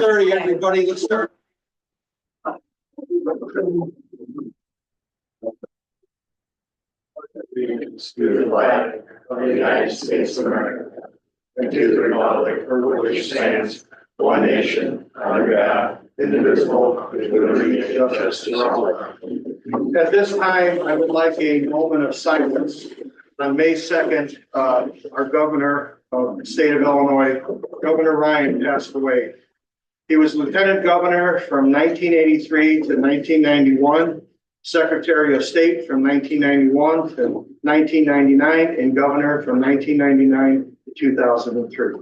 6:30, everybody, let's start. Allegiance to the flag of the United States of America, and to the republic for which stands one nation, under God, indivisible, with liberty and justice for all. At this time, I would like a moment of silence. On May 2nd, our governor of the state of Illinois, Governor Ryan, passed away. He was lieutenant governor from 1983 to 1991, secretary of state from 1991 to 1999, and governor from 1999 to 2003.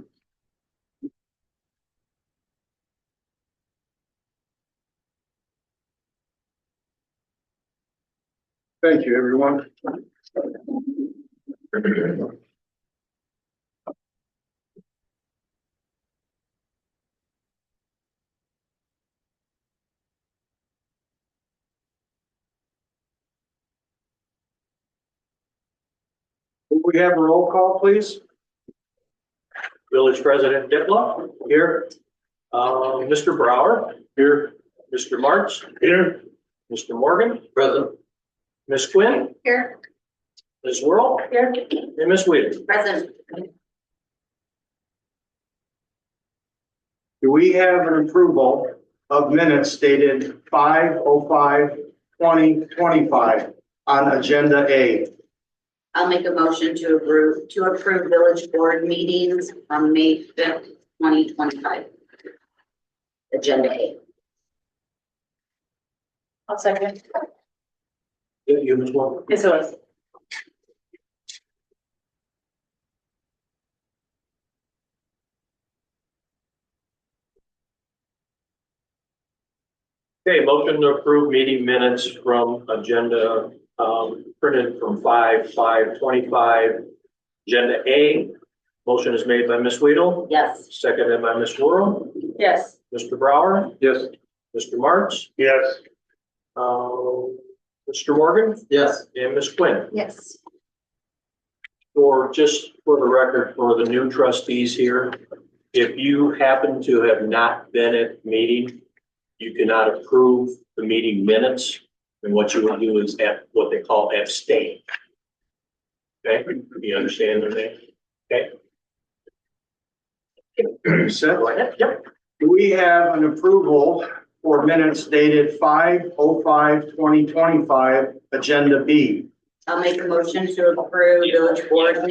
Thank you, everyone. We have a roll call, please. Village President Dipla here. Mr. Brower here. Mr. March here. Mr. Morgan present. Ms. Quinn Here. Ms. Worrell Here. and Ms. Whedon. Present. Do we have an approval of minutes dated 5/05/2025 on agenda A? I'll make a motion to approve village board meetings on May 5th, 2025. Agenda A. I'll second. You, Ms. Worrell. Yes, it was. Okay, motion to approve meeting minutes from agenda printed from 5/5/25. Agenda A. Motion is made by Ms. Whedon, Yes. seconded by Ms. Worrell. Yes. Mr. Brower. Yes. Mr. March. Yes. Mr. Morgan Yes. and Ms. Quinn. Yes. Just for the record, for the new trustees here, if you happen to have not been at the meeting, you cannot approve the meeting minutes. And what you will do is what they call abstain. Okay, you understand their name? Okay. Set. Go ahead. Yep. Do we have an approval for minutes dated 5/05/2025, agenda B? I'll make a motion to approve village board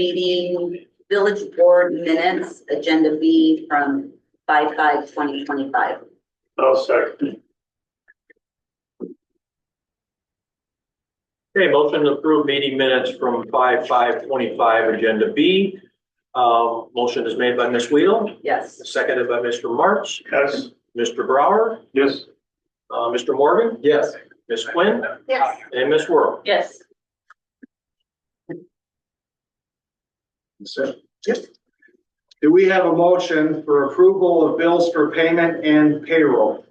minutes, agenda B from 5/5/2025. I'll second. Okay, motion to approve meeting minutes from 5/5/25, agenda B. Motion is made by Ms. Whedon, Yes. seconded by Mr. March. Yes. Mr. Brower. Yes. Mr. Morgan. Yes. Ms. Quinn Yes. and Ms. Worrell. Yes. Do we have a motion for approval of bills for payment and payroll?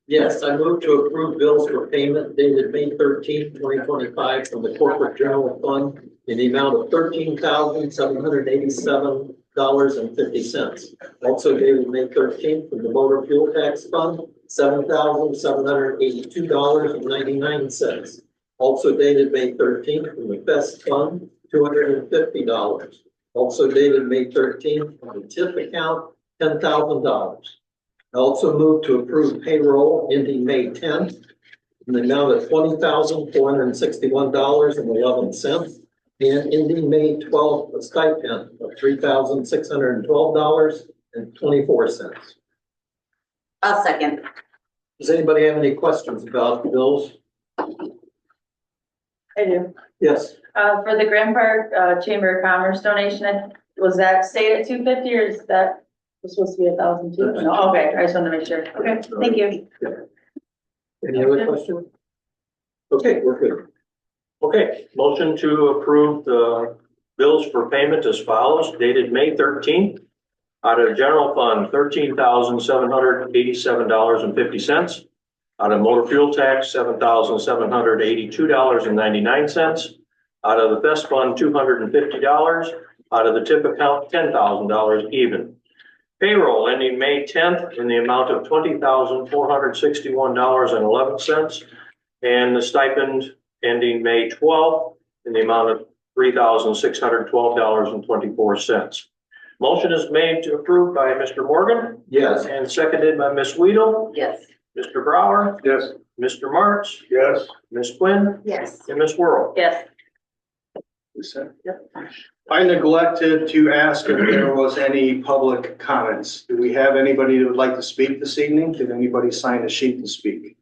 Yes, I move to approve bills for payment dated May 13, 2025 from the corporate general fund in the amount of $13,787.50. Also dated May 13th from the motor fuel tax fund, $7,782.99. Also dated May 13th from the Fest fund, $250. Also dated May 13th from the TIP account, $10,000. I also move to approve payroll ending May 10th in the amount of $20,461.11 and ending May 12th a stipend of $3,612.24. I'll second. Does anybody have any questions about the bills? I do. Yes. For the Grand Park Chamber of Commerce donation, was that stayed at 250 or is that was supposed to be 1,000 too? No, okay, I just wanted to make sure. Okay, thank you. Any other questions? Okay, we're good. Okay, motion to approve the bills for payment as follows, dated May 13th. Out of general fund, $13,787.50. Out of motor fuel tax, $7,782.99. Out of the Fest fund, $250. Out of the TIP account, $10,000 even. Payroll ending May 10th in the amount of $20,461.11. And the stipend ending May 12th in the amount of $3,612.24. Motion is made to approve by Mr. Morgan Yes. and seconded by Ms. Weedle. Yes. Mr. Brower, Yes. Mr. March, Yes. Ms. Quinn, Yes. and Ms. Worrell. Yes. I neglected to ask if there was any public comments. Do we have anybody that would like to speak this evening? Did anybody sign a sheet to speak?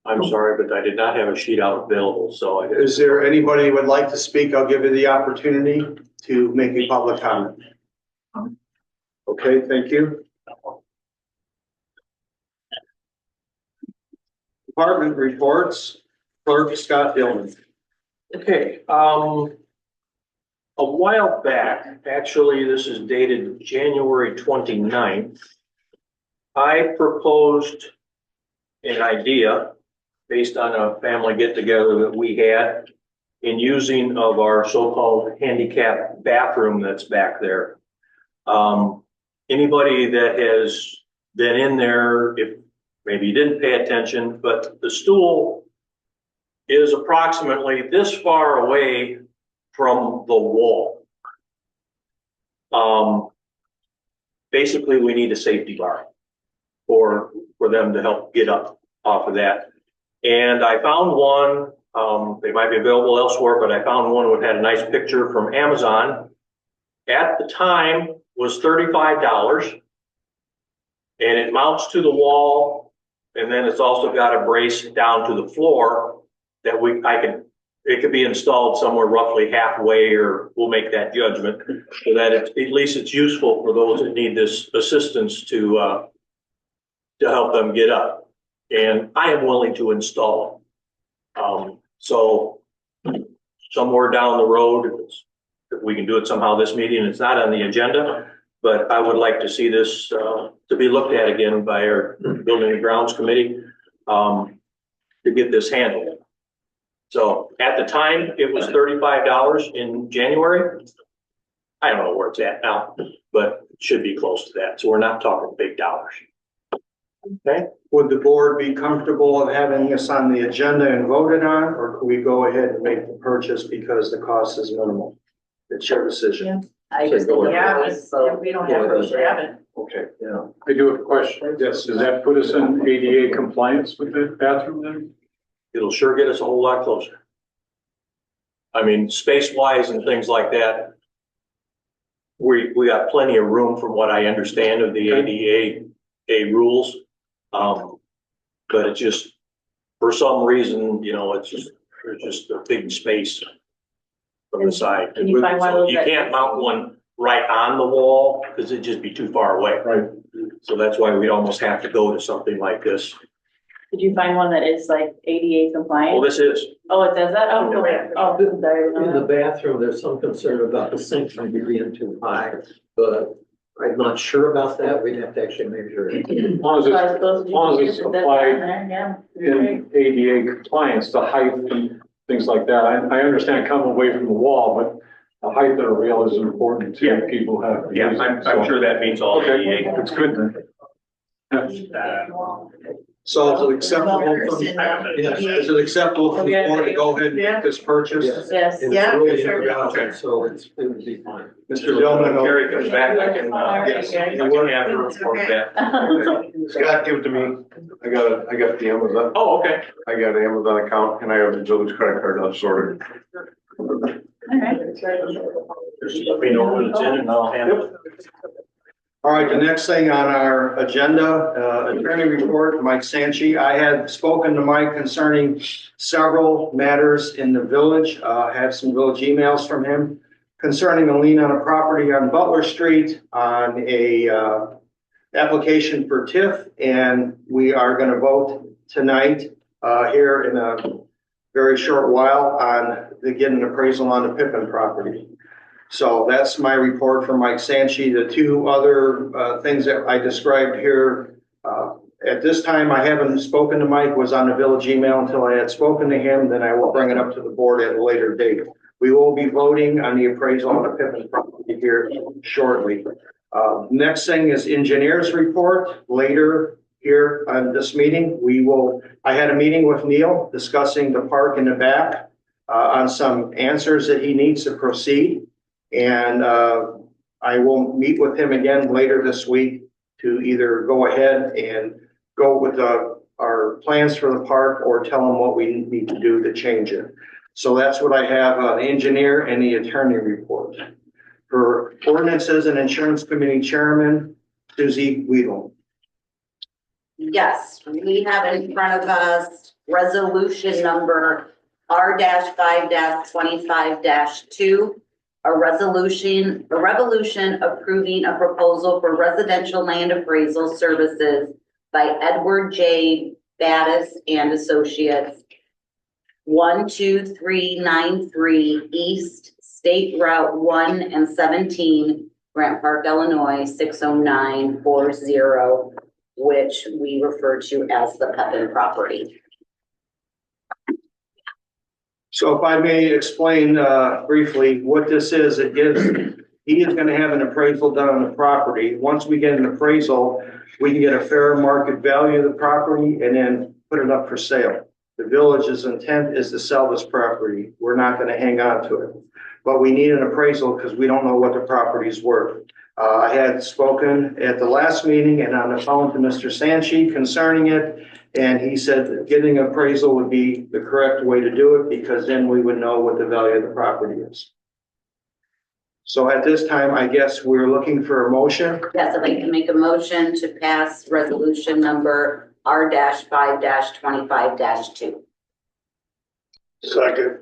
I'm sorry, but I did not have a sheet out available, so I did. Is there anybody who would like to speak? I'll give you the opportunity to make a public comment. Okay, thank you. Department reports, Clerk Scott Dillon. Okay, a while back, actually, this is dated January 29th, I proposed an idea based on a family get-together that we had in using of our so-called handicap bathroom that's back there. Anybody that has been in there, if maybe you didn't pay attention, but the stool is approximately this far away from the wall. Basically, we need a safety bar for them to help get up off of that. And I found one, they might be available elsewhere, but I found one that had a nice picture from Amazon. At the time was $35, and it mounts to the wall, and then it's also got a brace down to the floor that it could be installed somewhere roughly halfway, or we'll make that judgment, so that at least it's useful for those that need this assistance to help them get up. And I am willing to install it. So somewhere down the road, if we can do it somehow this meeting, it's not on the agenda, but I would like to see this to be looked at again by our Building and Grounds Committee to get this handled. So at the time, it was $35 in January. I don't know where it's at now, but it should be close to that. So we're not talking big dollars. Okay. Would the board be comfortable of having this on the agenda and voted on, or could we go ahead and make the purchase because the cost is minimal? It's your decision. I just think- Yeah, we don't have to have it. Okay. Yeah. I do have a question. Yes. Does that put us in ADA compliance with the bathroom then? It'll sure get us a whole lot closer. I mean, space-wise and things like that, we got plenty of room from what I understand of the ADA rules. But it just, for some reason, it's just, there's just a big space from the side. Can you find one of those You that- can't mount one right on the wall because it'd just be too far away. Right. So that's why we'd almost have to go to something like this. Did you find one that is like ADA Well, compliant? this is. Oh, it does that? Oh, cool. Oh, sorry. In the bathroom, there's some concern about the sink maybe being too high, but I'm not sure about that. We'd have to actually measure it. As long as So I it's suppose you long as can it's put that applied down there, yeah. in ADA compliance, the height and things like that. I understand coming away from the wall, but the height of the rail is important Yeah. to people who have. to Yeah, use it. I'm sure that means all Okay, ADA. that's good then. So is it acceptable from, Yes. is it acceptable from the board to go ahead and make this purchase? Yes. And Yeah. it's really sure. intelligent, so it would be fine. Mr. Dillman, When Carrie comes back, I can, Yes. I can have her report back. Scott, give it to me. I got the Amazon, Oh, okay. I got an Amazon account and I have the village credit card that's sorted. All right. Just let me know when it's in and I'll handle it. All right, the next thing on our agenda, attorney report, Mike Sanchi. I had spoken to Mike concerning several matters in the village. Had some village emails from him concerning a lien on a property on Butler Street on a application for TIF, and we are going to vote tonight here in a very short while on getting an appraisal on the Pippin property. So that's my report from Mike Sanchi. The two other things that I described here, at this time, I haven't spoken to Mike, was on the village email until I had spoken to him, then I will bring it up to the board at a later date. We will be voting on the appraisal on the Pippin property here shortly. Next thing is engineers report. Later here on this meeting, I had a meeting with Neil discussing the park in the back on some answers that he needs to proceed. And I will meet with him again later this week to either go ahead and go with our plans for the park or tell him what we need to do to change it. So that's what I have, the engineer and the attorney report. For ordinances and insurance committee chairman, Susie Weedle. Yes, we have in front of us resolution number R-5-25-2. A revolution approving a proposal for residential land appraisal services by Edward J. Battis and Associates, 12393 East State Route 1 and 17, Grant Park, Illinois, 60940, which we refer to as the Pepin property. So if I may explain briefly what this is, he is going to have an appraisal done on the property. Once we get an appraisal, we can get a fair market value of the property and then put it up for sale. The village's intent is to sell this property. We're not going to hang on to it. But we need an appraisal because we don't know what the property is worth. I had spoken at the last meeting and on the phone to Mr. Sanchi concerning it. And he said that getting an appraisal would be the correct way to do it because then we would know what the value of the property is. So at this time, I guess we're looking for a motion. Yes, I'd like to make a motion to pass resolution number R-5-25-2. Second.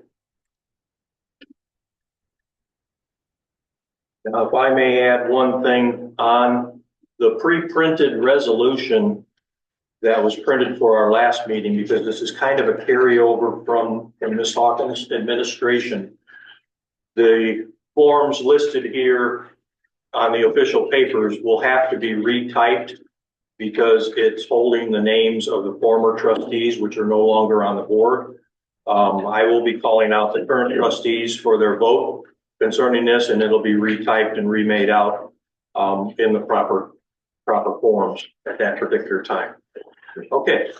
Now, if I may add one thing on the pre-printed resolution that was printed for our last meeting, because this is kind of a carryover from Ms. Hawkins' administration. The forms listed here on the official papers will have to be retyped because it's holding the names of the former trustees, which are no longer on the board. I will be calling out the current trustees for their vote concerning this, and it'll be retyped and remade out in the proper forms at that particular time. Okay,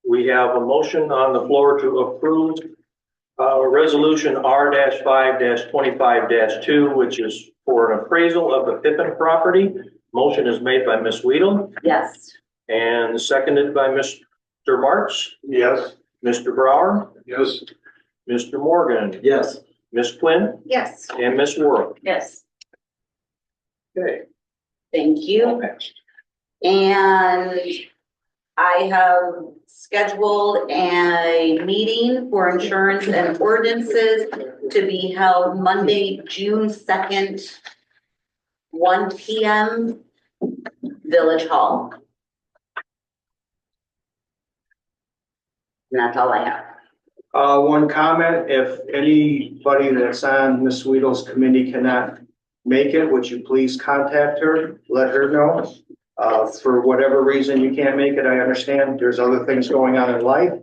we have a motion on the floor to approve resolution R-5-25-2, which is for an appraisal of the Pippin property. Motion is made by Ms. Weedle Yes. and seconded by Mr. Marks, Yes. Mr. Brower, Yes. Mr. Morgan, Yes. Ms. Quinn, Yes. and Ms. Worrell. Yes. Okay. Thank you. And I have scheduled a meeting for insurance and ordinances to be held Monday, June 2nd, 1 p.m. Village Hall. And that's all I have. One comment, if anybody that's on Ms. Weedle's committee cannot make it, would you please contact her, let her know? For whatever reason you can't make it, I understand there's other things going on in life,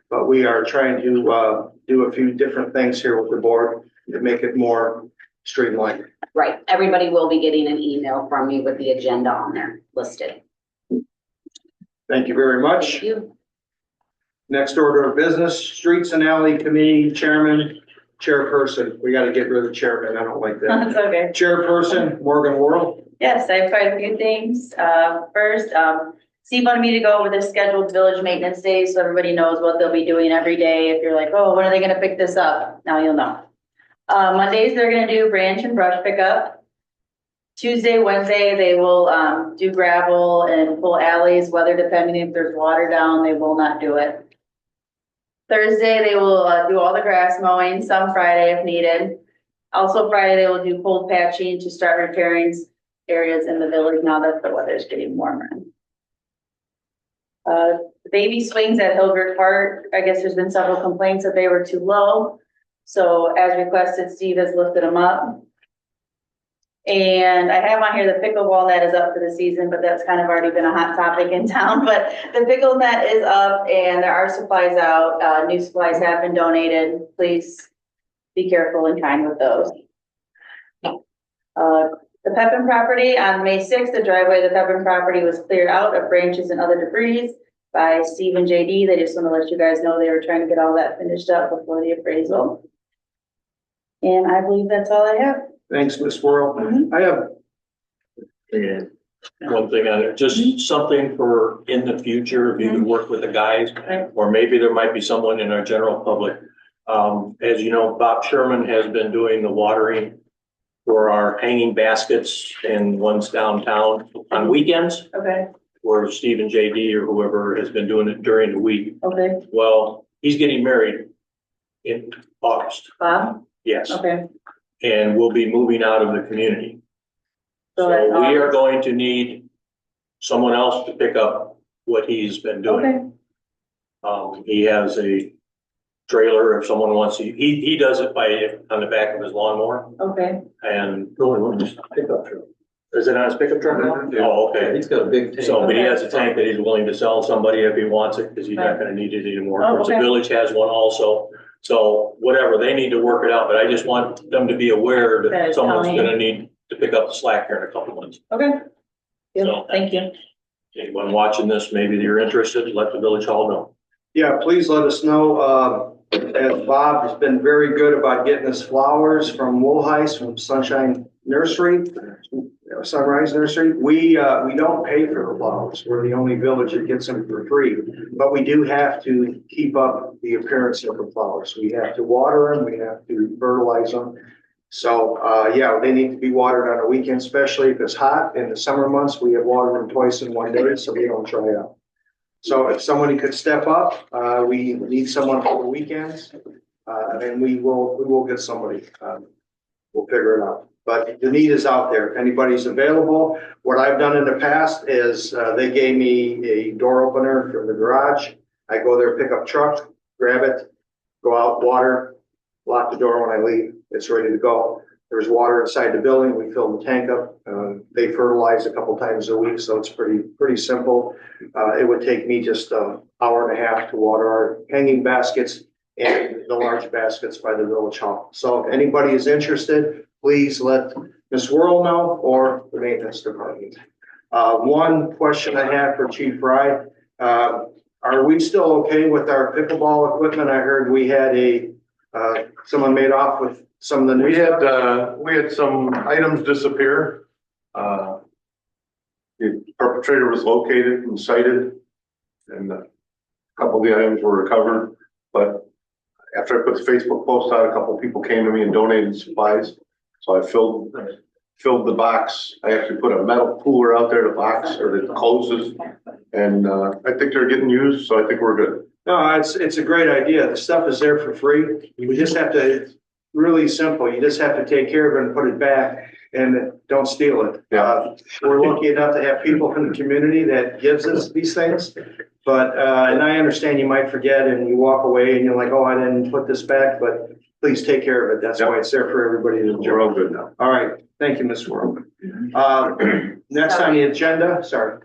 but we are trying to do a few different things here with the board to make it more streamlined. Right. Everybody will be getting an email from me with the agenda on there listed. Thank you very much. Thank you. Next order of business, Streets and Alley Committee Chairman, Chairperson. We got to get rid of chairman. I don't like that. That's okay. Chairperson, Morgan Worrell. Yes, I have quite a few things. First, Steve wanted me to go over the scheduled village maintenance days, so everybody knows what they'll be doing every day. If you're like, oh, when are they gonna pick this up? Now you'll know. Mondays, they're gonna do branch and brush pickup. Tuesday, Wednesday, they will, do gravel and pull alleys, weather depending if there's water down, they will not do it. Thursday, they will, do all the grass mowing, some Friday if needed. Also Friday, they will do cold patching to start repairing areas in the village now that the weather's getting warmer. The baby swings at Hildred Park, I guess there's been several complaints that they were too low. So as requested, Steve has lifted them up. And I have on here the pickleball net is up for the season, but that's kind of already been a hot topic in town. But the pickle net is up and there are supplies out. New supplies have been donated. Please be careful and kind with those. The Pepin property on May sixth, the driveway of the Pepin property was cleared out of branches and other debris by Steve and JD. They just want to let you guys know they were trying to get all that finished up before the appraisal. And I believe that's all I have. Thanks, Ms. Worrell. Mhm. I have, And one thing on it, just something for in the future, if you can work with the guys, Okay. or maybe there might be someone in our general public. As you know, Bob Sherman has been doing the watering for our hanging baskets and ones downtown on weekends, Okay, where Steve and JD or whoever has been doing it during the week. okay. Well, he's getting married in August, Bob? yes, Okay. and we'll be moving out of the community. So that's So we are all. going to need someone else to pick up what he's been doing. Okay, He has a trailer if someone wants to, he does it on the back of his lawnmower okay. and Pickup truck. is it on his pickup truck now? Yeah. Oh, okay. He's got a big tank. So, but he has a tank that he's willing to sell somebody if he wants it, because he's not gonna need it anymore. Oh, Of course, the okay. village has one also. So whatever, they need to work it out, but I just want them to be aware That that is someone's coming. gonna need to pick up the slack here in a couple months. Okay. Good, So- thank you. Anyone watching this, maybe you're interested, let the village hall know. yeah, please let us know, as Bob has been very good about getting us flowers from Woolheis, from Sunshine Nursery, Sunrise Nursery. We don't pay for the flowers. We're the only village that gets them for free. But we do have to keep up the appearance of the flowers. We have to water them, we have to fertilize them. So, yeah, they need to be watered on a weekend, especially if it's hot. In the summer months, we have watered them twice in one day, so they don't dry out. So if somebody could step up, we need someone for the weekends, and we will get somebody. We'll figure it out. But the need is out there. If anybody's available, what I've done in the past is, they gave me a door opener from the garage. I go there, pick up truck, grab it, go out, water, lock the door when I leave. It's ready to go. There's water inside the building. We fill the tank up. They fertilize a couple times a week, so it's pretty simple. It would take me just an hour and a half to water our hanging baskets and the large baskets by the village hall. So if anybody is interested, please let Ms. Worrell know or the maintenance department. One question I have for Chief Fry, are we still okay with our pickleball equipment? I heard we had someone made off with some of the new We stuff. had some items disappear. The perpetrator was located and cited, and a couple of the items were recovered. But after I put the Facebook post out, a couple of people came to me and donated supplies. So I filled the box. I actually put a metal cooler out there, the box or the closes. And I think they're getting used, so I think we're good. No, it's a great idea. The stuff is there for free. We just have to, really simple. You just have to take care of it and put it back and don't steal it. Yeah. We're lucky enough to have people in the community that gives us these things. But, and I understand you might forget and you walk away and you're like, oh, I didn't put this back, but please take care of it. That's why it's there for everybody to enjoy. We're all good now. All right. Thank you, Ms. Worrell. Next on the agenda, sorry.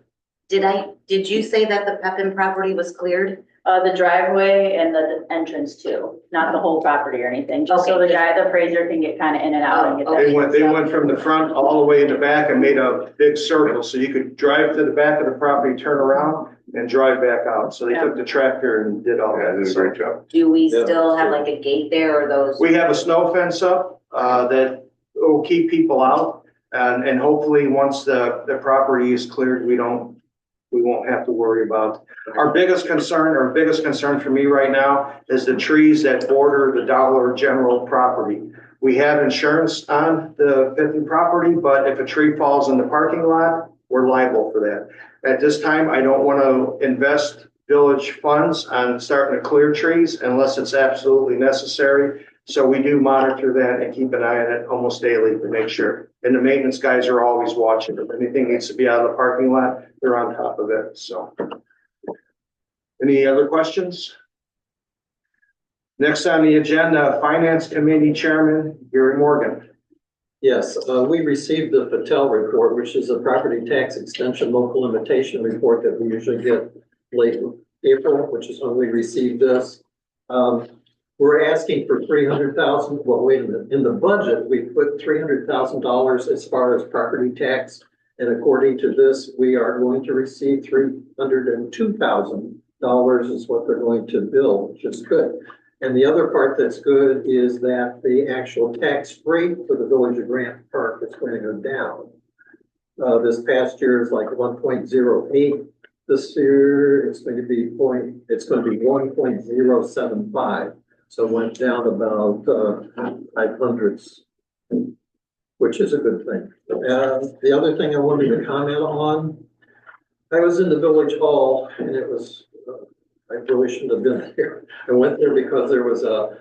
Did you say that the Pepin property was cleared? The driveway and the entrance too, not the whole property or anything, just so the Okay. guy, the appraiser can get kind of in and out and get that. They went from the front all the way in the back and made a big circle, so you could drive to the back of the property, turn around and drive back out. So they took the tractor and did all Yeah, that. they did a great job. Do we Yeah. still have like a gate there or those? We have a snow fence up, that will keep people out. And hopefully, once the property is cleared, we won't have to worry about. Our biggest concern for me right now is the trees that border the Dollar General property. We have insurance on the Pepin property, but if a tree falls in the parking lot, we're liable for that. At this time, I don't want to invest village funds on starting to clear trees unless it's absolutely necessary. So we do monitor that and keep an eye on it almost daily to make sure. And the maintenance guys are always watching. If anything needs to be out of the parking lot, they're on top of it, so. Any other questions? Next on the agenda, Finance Committee Chairman Gary Morgan. Yes, we received the Patel report, which is a property tax extension local limitation report that we usually get late April, which is when we received this. we're asking for $300,000. Well, wait a minute. In the budget, we put $300,000 as far as property tax. And according to this, we are going to receive $302,000 is what they're going to bill, which is good. And the other part that's good is that the actual tax rate for the Village of Grant Park is going to go down. This past year is like 1.08. This year, it's going to be 1.075. So it went down about 500s, which is a good thing. The other thing I wanted to comment on, I was in the village hall and it was, I really shouldn't have been here. I went there because there was a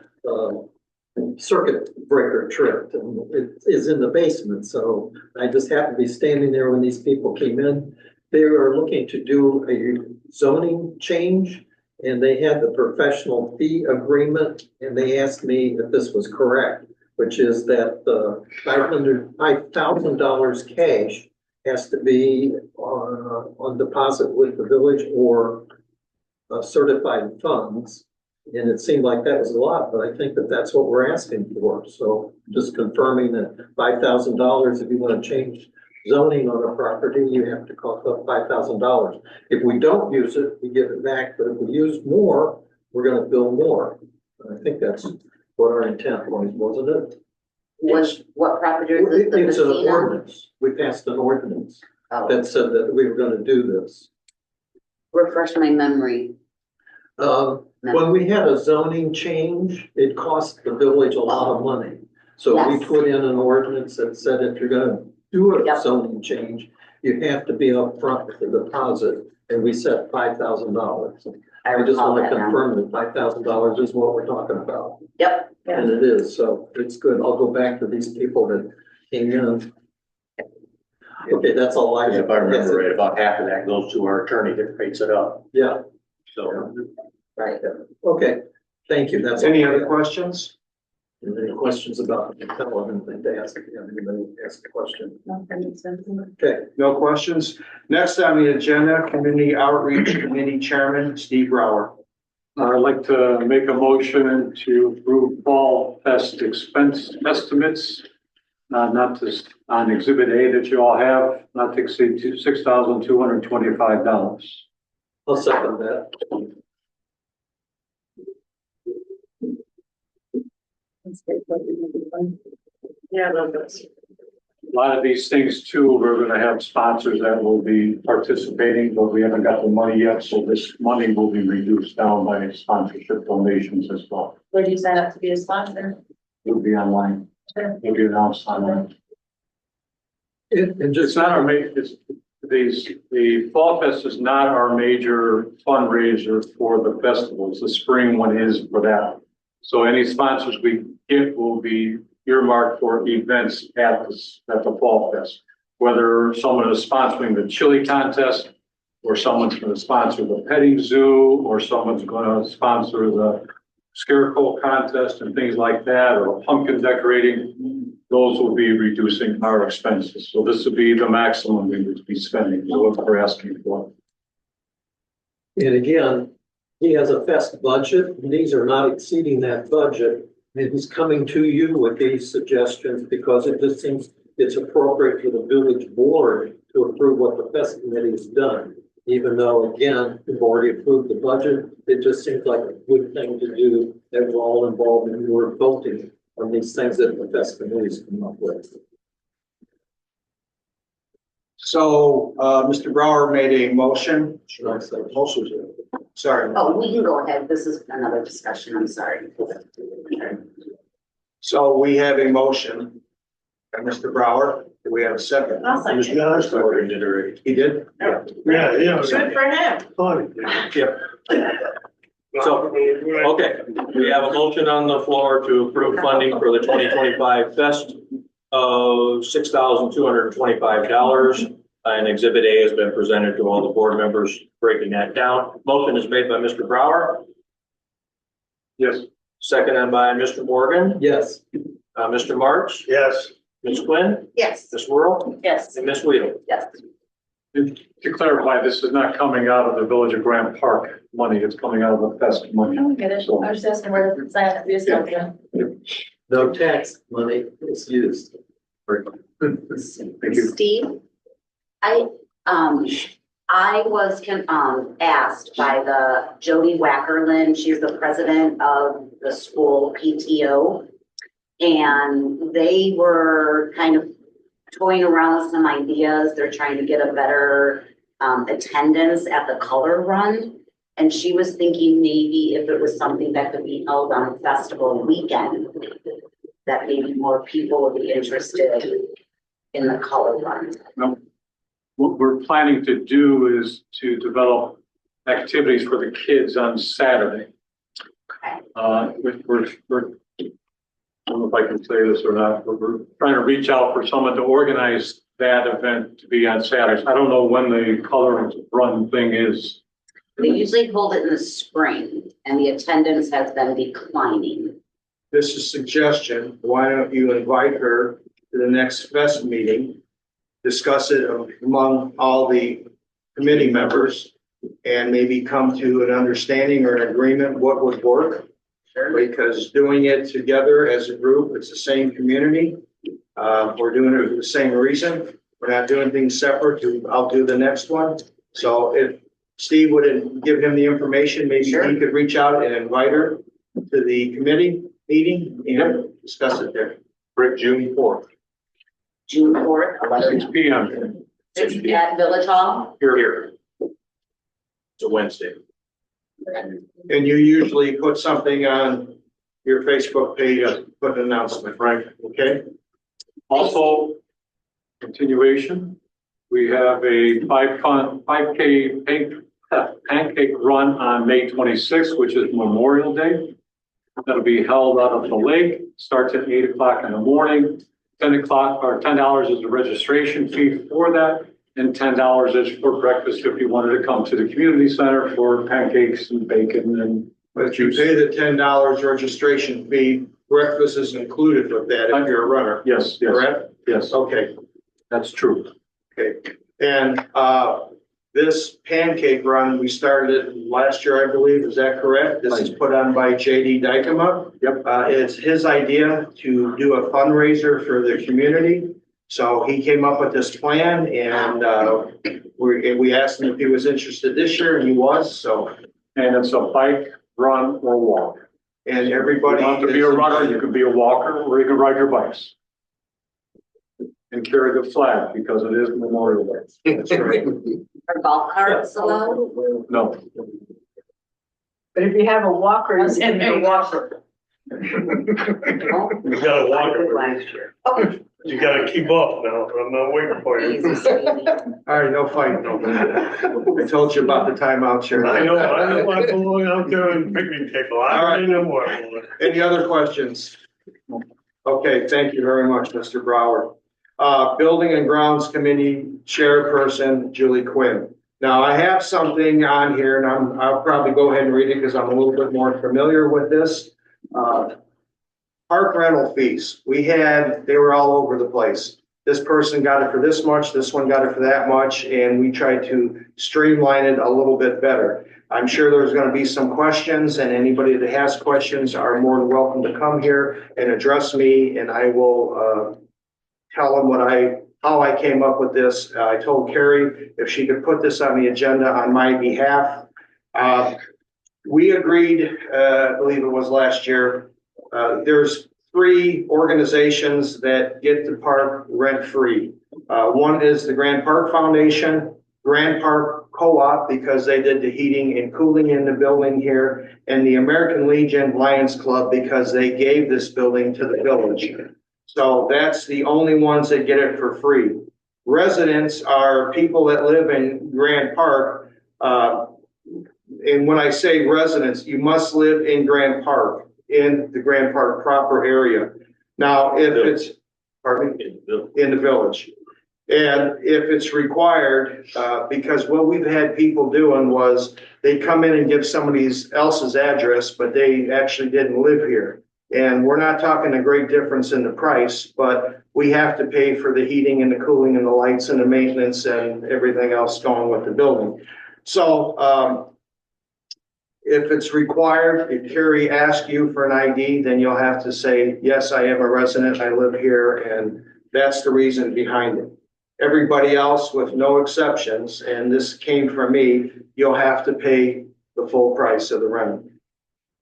circuit breaker tripped and it is in the basement. So I just happened to be standing there when these people came in. They were looking to do a zoning change and they had the professional fee agreement and they asked me if this was correct, which is that the $5,000 cash has to be on deposit with the village or certified funds. And it seemed like that was a lot, but I think that that's what we're asking for. So just confirming that $5,000, if you want to change zoning on a property, you have to cough up $5,000. If we don't use it, we give it back, but if we use more, we're going to bill more. I think that's what our intent was, wasn't it? What property is this? The It's an casino? ordinance. We passed an ordinance Oh, that said that we were going to do this. refresh my memory. When we had a zoning change, it cost the village a lot of money. So we Yes. put in an ordinance that said if you're gonna do a Yep. zoning change, you have to be upfront with the deposit, and we set $5,000. I just recall want to that now. confirm that $5,000 is what we're talking about, Yep, and it is, so it's good. I'll go back to these people that came in. Okay, that's all I have. If I remember right, about half of that goes to our attorney that rates it up, Yeah, so. right. okay, thank you, that's. all Any I other have. questions? Any questions about the relevant thing to ask, if you have anybody ask a question? No, that makes sense. Okay, No questions? Next on the agenda, Community Outreach Committee Chairman, Steve Brower. I'd like to make a motion to approve Fall Fest expense estimates, not to, on Exhibit A that you all have, not to exceed $6,225. I'll second that. Yeah, that's. A lot of these things too, we're gonna have sponsors that will be participating, but we haven't got the money yet, so this money will be reduced down by sponsorship donations as well. Where do you sign up to be a sponsor? It'll be online, Sure. it'll be announced online. And It's just, not our the Fall Fest is not our major fundraiser for the festivals. The spring one is for that. So any sponsors we get will be earmarked for events at the Fall Fest. Whether someone is sponsoring the chili contest, or someone's going to sponsor the petting zoo, or someone's going to sponsor the scarecrow contest and things like that, or pumpkin decorating, those will be reducing our expenses. So this would be the maximum we would be spending, so what we're asking for. and again, he has a fest budget, and these are not exceeding that budget. And he's coming to you with these suggestions because it just seems it's appropriate for the village board to approve what the fest committee has done. Even though, again, we've already approved the budget, it just seems like a good thing to do, that we're all involved and we're voting on these things that the fest committee's come up with. So, Mr. Brower made a motion. Should I say motion? Sorry. Oh, we can go ahead. This is another discussion. I'm sorry. So we have a motion. by Mr. Brower, do we have a second? I'll second. He did? Yeah. Yeah. Good for him. So, okay, we have a motion on the floor to approve funding for the 2025 fest of $6,225. And Exhibit A has been presented to all the board members, breaking that down. Motion is made by Mr. Brower, Yes. seconded by Mr. Morgan, Yes. Mr. Marks, Yes. Ms. Quinn, Yes. Ms. Whirl, Yes. and Ms. Weedle. Yes. To clarify, this is not coming out of the Village of Grant Park money, it's coming out of the fest money. I don't get it. I was just asking where the sign up is. No tax money is used. Thank you. Steve, I was asked by the Jody Wackerlin, she's the president of the school PTO. And they were kind of toying around with some ideas. They're trying to get a better attendance at the color run. And she was thinking maybe if it was something that could be held on festival weekend, that maybe more people would be interested in the color run. What we're planning to do is to develop activities for the kids on Saturday. Okay. I don't know if I can say this or not, but we're trying to reach out for someone to organize that event to be on Saturdays. I don't know when the color run thing is. They usually hold it in the spring and the attendance has been declining. This is a suggestion. Why don't you invite her to the next fest meeting? Discuss it among all the committee members and maybe come to an understanding or an agreement what would work. Because doing it together as a group, it's the same community. We're doing it for the same reason. We're not doing things separate. I'll do the next one. So if Steve would give him the information, maybe he could reach out and invite her to the committee meeting and discuss it there. For June 4th. June 4th, 6 p.m. It's at Village Hall. Here. It's a Wednesday. And you usually put something on your Facebook page, put an announcement, right? Okay? Also, continuation, we have a 5K pancake run on May 26th, which is Memorial Day. That'll be held out of the lake, starts at 8 o'clock in the morning. 10 o'clock or $10 is the registration fee for that. And $10 is for breakfast if you wanted to come to the community center for pancakes and bacon and. But you pay the $10 registration fee, breakfast is included with that if you're a runner. Yes, yes, Correct? yes, Okay, that's true. okay. And this pancake run, we started it last year, I believe. Is that correct? This is put on by JD Dykema. Yep. It's his idea to do a fundraiser for the community. So he came up with this plan and we asked him if he was interested this year and he was, so. And it's a bike, run, or walk. And You everybody. don't have to be a runner, you can be a walker, or you can ride your bikes. And carry the flag because it is Memorial Day. That's right. Are golf carts allowed? No, But if you have a walker, you can be a walker. You gotta walk it last year. Okay. You gotta keep up now, I'm not waiting for you. Easy, Stevie. All right, no fighting. I told you about the timeout, Chair. I know, I'm going out there and picnic table, I already know what. Any other questions? Okay, thank you very much, Mr. Brower. Building and Grounds Committee Chairperson, Julie Quinn. Now, I have something on here, and I'll probably go ahead and read it because I'm a little bit more familiar with this. Park rental fees, they were all over the place. This person got it for this much, this one got it for that much, and we tried to streamline it a little bit better. I'm sure there's going to be some questions, and anybody that has questions are more than welcome to come here and address me, and I will tell them how I came up with this. I told Carrie if she could put this on the agenda on my behalf. We agreed, I believe it was last year, there's 3 organizations that get the park rent-free. One is the Grand Park Foundation, Grand Park Co-op, because they did the heating and cooling in the building here, and the American Legion Lions Club, because they gave this building to the village. So that's the only ones that get it for free. Residents are people that live in Grand Park. And when I say residents, you must live in Grand Park, in the Grand Park proper area. Now, if it's, pardon me, in the village. And if it's required, because what we've had people doing was they come in and give somebody else's address, but they actually didn't live here. And we're not talking a great difference in the price, but we have to pay for the heating and the cooling and the lights and the maintenance and everything else going with the building. So, if it's required, if Carrie asks you for an ID, then you'll have to say, yes, I am a resident, I live here, and that's the reason behind it. Everybody else, with no exceptions, and this came from me, you'll have to pay the full price of the rent.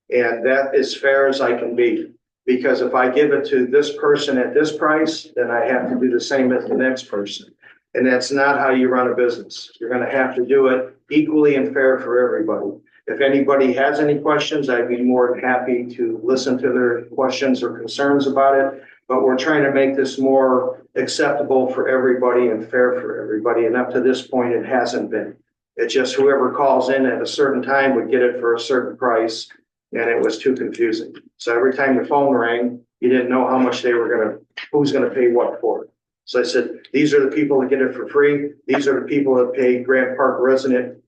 And that is fair as I can be, because if I give it to this person at this price, then I have to do the same as the next person. And that's not how you run a business. You're gonna have to do it equally and fair for everybody. If anybody has any questions, I'd be more than happy to listen to their questions or concerns about it. But we're trying to make this more acceptable for everybody and fair for everybody. And up to this point, it hasn't been. It's just whoever calls in at a certain time would get it for a certain price, and it was too confusing. So every time the phone rang, you didn't know how much they were who's gonna pay what for it. So I said, these are the people that get it for free. These are the people that pay Grant Park resident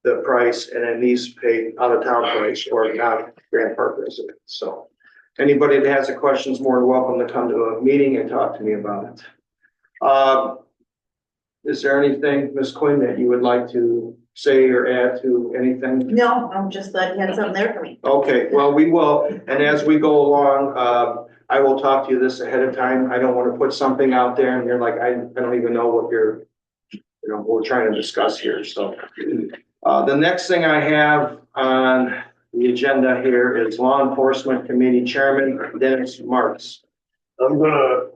the price, and then these pay out of town price or not Grant Park residents. So anybody that has a question is more than welcome to come to a meeting and talk to me about it. Is there anything, Ms. Quinn, that you would like to say or add to anything? No, I'm just glad you had something there for me. Okay, well, we will, and as we go along, I will talk to you this ahead of time. I don't want to put something out there and you're like, I don't even know what we're trying to discuss here, so. The next thing I have on the agenda here is Law Enforcement Committee Chairman Dennis Marks. I'm gonna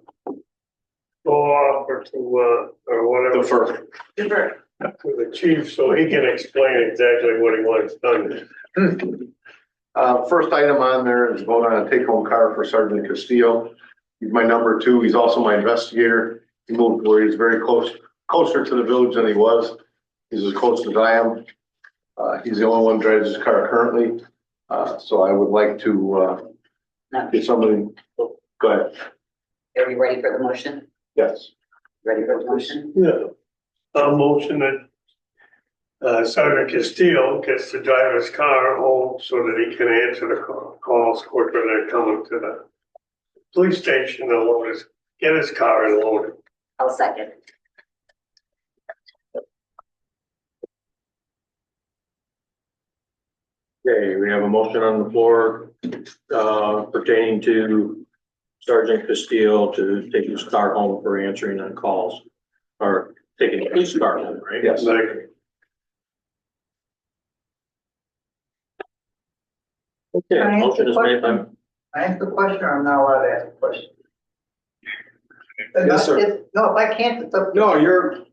go off or whatever. Defer. To the chief so he can explain exactly what he wants done. First item on there is vote on a take-home car for Sergeant Castillo. He's my number 2. He's also my investigator. He moved where he's very closer to the village than he was. He's as close as I am. He's the only one who drives his car currently. So I would like to get somebody, go ahead. Are we ready for the motion? Yes. Ready for the motion? Yeah. I'll motion that Sergeant Castillo gets to drive his car home so that he can answer the calls quicker than coming to the police station to get his car and load it. I'll second. Okay, we have a motion on the floor, pertaining to Sergeant Castillo to take his car home for answering on calls, or taking his car home, right? Yes. Okay, motion is made by, I ask the question or I'm not allowed to ask the question? Yes, sir. No, if I can't, it's up. No,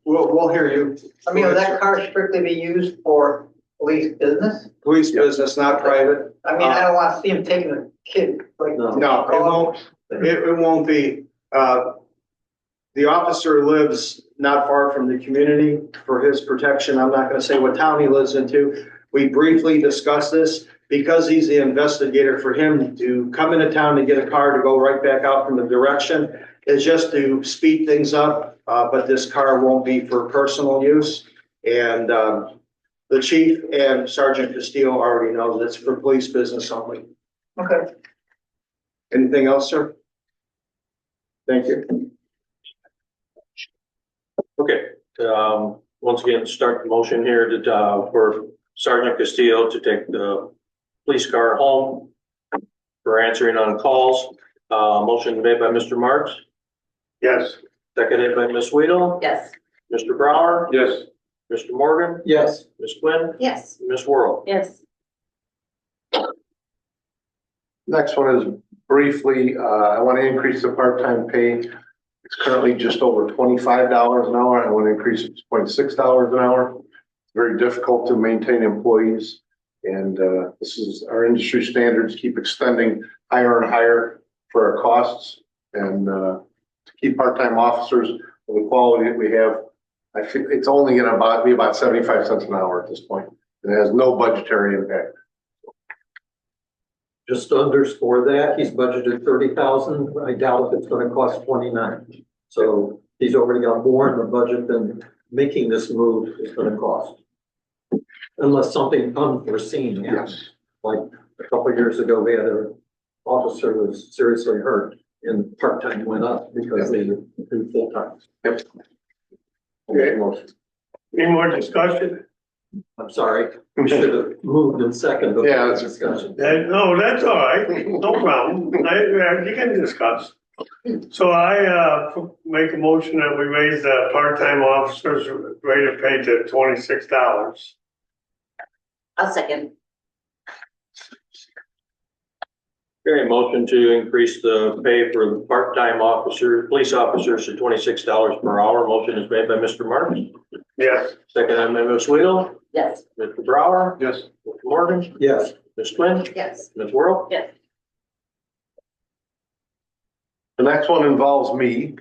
we'll hear you. I mean, will that car strictly be used for police business? Police business, not private. I mean, I don't want to see him taking a kid, like. No, it won't. It won't be. The officer lives not far from the community for his protection. I'm not gonna say what town he lives into. We briefly discussed this because he's the investigator. For him to come into town to get a car to go right back out from the direction is just to speed things up. But this car won't be for personal use. And the chief and Sergeant Castillo already knows it's for police business only. Okay. Anything else, sir? Thank you. okay, once again, start the motion here to, for Sergeant Castillo to take the police car home for answering on calls. Motion made by Mr. Marks, Yes. seconded by Ms. Weedle, Yes. Mr. Brower, Yes. Mr. Morgan, Yes. Ms. Quinn, Yes. Ms. Worrell. Yes. Next one is briefly, I want to increase the part-time pay. It's currently just over $25 an hour. I want to increase it to $0.6 an hour. It's very difficult to maintain employees. And this is our industry standards keep extending higher and higher for our costs. And to keep part-time officers with the quality that we have, I think it's only going to be about 75 cents an hour at this point. It has no budgetary impact. Just to underscore that, he's budgeted 30,000. I doubt if it's gonna cost 29. So he's already got more in the budget than making this move is gonna cost. Unless something unforeseen happens. Yes. Like a couple of years ago, we had a officer was seriously hurt and part-time went up because they do full-time. Okay, motion. Any more discussion? I'm sorry, we should have moved in second before Yeah, the that's- discussion. No, that's all right, no problem, you can discuss. So I, make a motion that we raise the part-time officers rate of pay to $26. A second. Okay, motion to increase the pay for the part-time officer, police officers to $26 per hour. Motion is made by Mr. Martin, Yes. second by Ms. Weedle, Yes. Mr. Brower, Yes. Mr. Morgan, Yes, Ms. Quinn, Yes. Ms. Whirl. Yes. The next one involves me.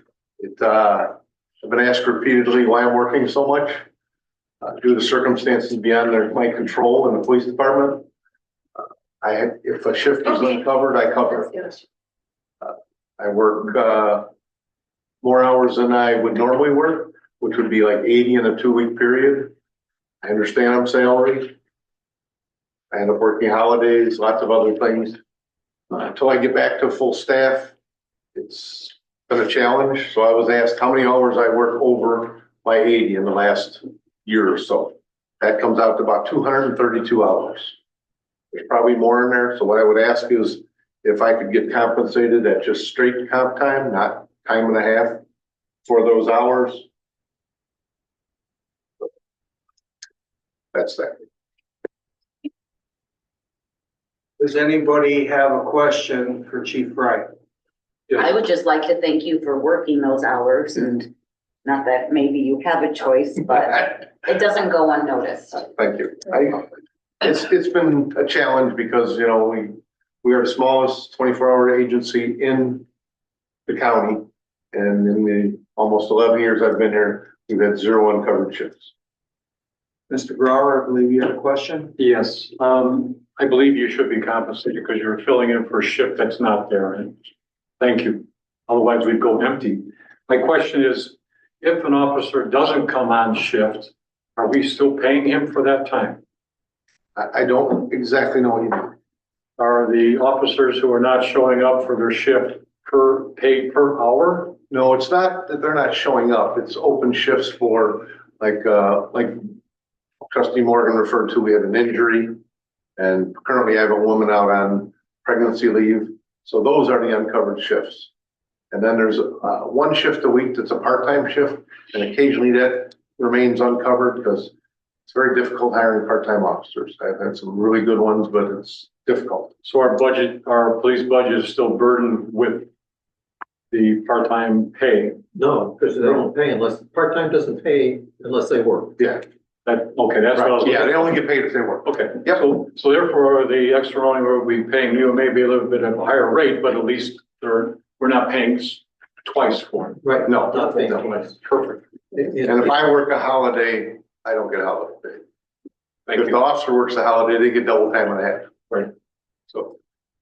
I've been asked repeatedly why I'm working so much. Due to circumstances beyond my control in the police department. If a shift is uncovered, I cover it. I work, more hours than I would normally work, which would be like 80 in a 2-week period. I understand I'm salary. I end up working holidays, lots of other things. Until I get back to full staff, it's been a challenge. So I was asked how many hours I work over my 80 in the last year or so. That comes out to about 232 hours. There's probably more in there. So what I would ask is if I could get compensated at just straight comp time, not time and a half for those hours. That's that. Does anybody have a question for Chief Wright? I would just like to thank you for working those hours and not that maybe you have a choice, but it doesn't go unnoticed. Thank you. It's been a challenge because, you know, we are the smallest 24-hour agency in the county. And in the almost 11 years I've been here, we've had 0 uncovered shifts. Mr. Brower, I believe you had a question? Yes, I believe you should be compensated because you're filling in for a shift that's not there. And thank you. Otherwise, we'd go empty. My question is, if an officer doesn't come on shift, are we still paying him for that time? I don't exactly know what you mean. Are the officers who are not showing up for their shift paid per hour? No, it's not that they're not showing up. It's open shifts for like Trustee Morgan referred to, we had an injury. And currently I have a woman out on pregnancy leave. So those are the uncovered shifts. And then there's 1 shift a week that's a part-time shift. And occasionally that remains uncovered because it's very difficult hiring part-time officers. I've had some really good ones, but it's difficult. So our police budget is still burdened with the part-time pay. no, because they don't pay unless, part-time doesn't pay unless they work. Yeah. Okay, that's what I was. Yeah, they only get paid if they work. Okay, Yep. so therefore, the extra money we'll be paying you maybe a little bit at a higher rate, but at least we're not paying twice for it. Right, No, not paying no. twice. Perfect. And if I work a holiday, I don't get a holiday pay. Thank If the you. officer works a holiday, they get double time and a half. Right.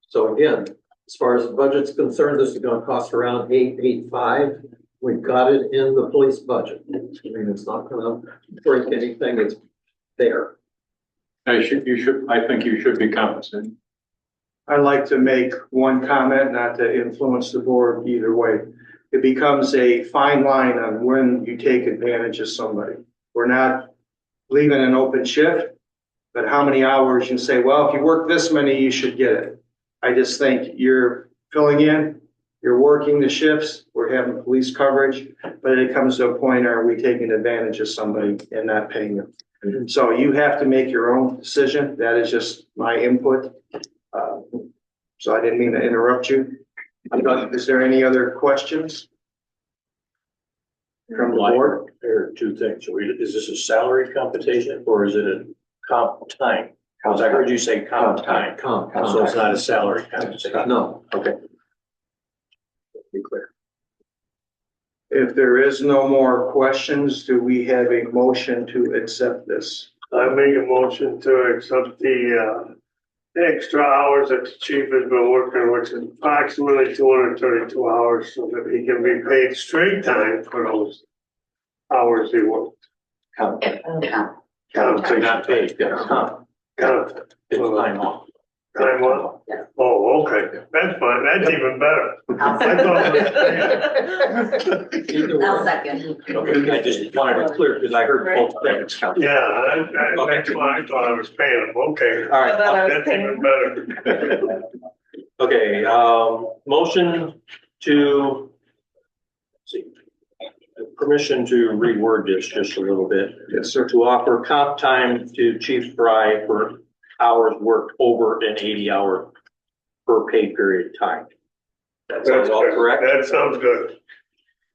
So, again, as far as the budget's concerned, this is gonna cost around 885. We've got it in the police budget. I mean, it's not gonna break anything, it's there. I think you should be compensated. I'd like to make one comment, not to influence the board either way. It becomes a fine line on when you take advantage of somebody. We're not leaving an open shift, but how many hours you say, well, if you work this many, you should get it. I just think you're filling in, you're working the shifts, we're having police coverage, but it comes to a point, are we taking advantage of somebody and not paying them? So you have to make your own decision. That is just my input. So I didn't mean to interrupt you. Is there any other questions from the board? There are 2 things. Is this a salary compensation or is it a comp time? Because I heard you say comp time. So it's not a salary compensation. No. Okay. Be clear. If there is no more questions, do we have a motion to accept this? I make a motion to accept the extra hours that the chief has been working, which is approximately 232 hours, so that he can be paid straight time for those hours he worked. Not paid, yeah, comp. Count. It's time off. Time off? Yeah. Oh, okay, that's fine. That's even better. I thought it was Either I'll way. second. Okay, I just wanted to clear, because I heard both things. yeah, that's why I thought I was paying them. Okay. All right, That's even better. okay, motion to, let's see, permission to reword this just a little bit. Yes, sir. To offer comp time to Chief Fry for hours worked over an 80-hour per pay period time. That sounds all correct? That sounds good.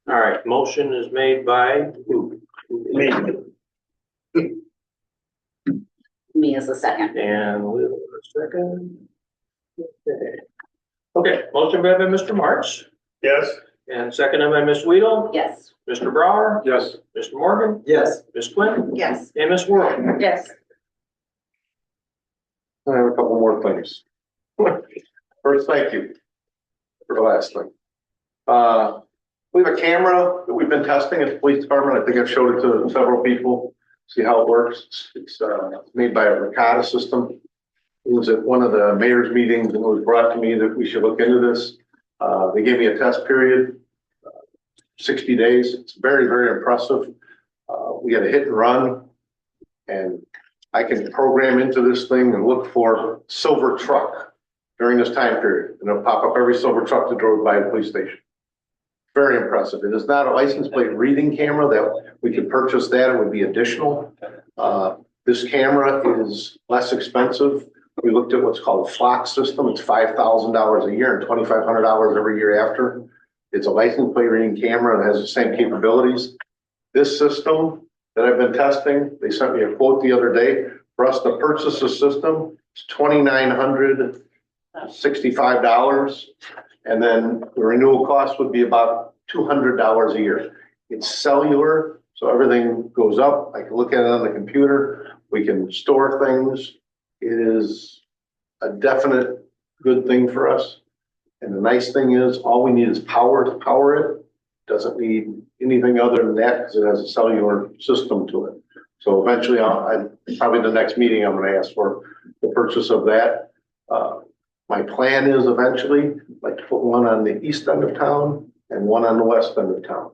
All right, motion is made by who? Me. Me as a second. And we'll second. Okay, motion made by Mr. Marks Yes? and seconded by Ms. Weedle. Yes. Mr. Brower, Yes. Mr. Morgan, Yes. Ms. Quinn, Yes. and Ms. Worrell. Yes. I have a couple more things. First, thank you for the last thing. We have a camera that we've been testing at the police department. I think I've showed it to several people, see how it works. It's made by a Ricotta system. It was at one of the mayor's meetings and it was brought to me that we should look into this. They gave me a test period, 60 days. It's very, very impressive. We had a hit and run and I can program into this thing and look for silver truck during this time period. And it'll pop up every silver truck that drove by the police station. Very impressive. It is not a license plate reading camera that we could purchase that. It would be additional. This camera is less expensive. We looked at what's called a flock system. It's $5,000 a year and $2,500 every year after. It's a license plate reading camera and has the same capabilities. This system that I've been testing, they sent me a quote the other day. For us to purchase a system, it's $2,965. And then the renewal cost would be about $200 a year. It's cellular, so everything goes up. I can look at it on the computer. We can store things. It is a definite good thing for us. And the nice thing is, all we need is power to power it. Doesn't need anything other than that because it has a cellular system to it. So eventually, probably the next meeting, I'm going to ask for the purchase of that. My plan is eventually like to put one on the east end of town and one on the west end of town.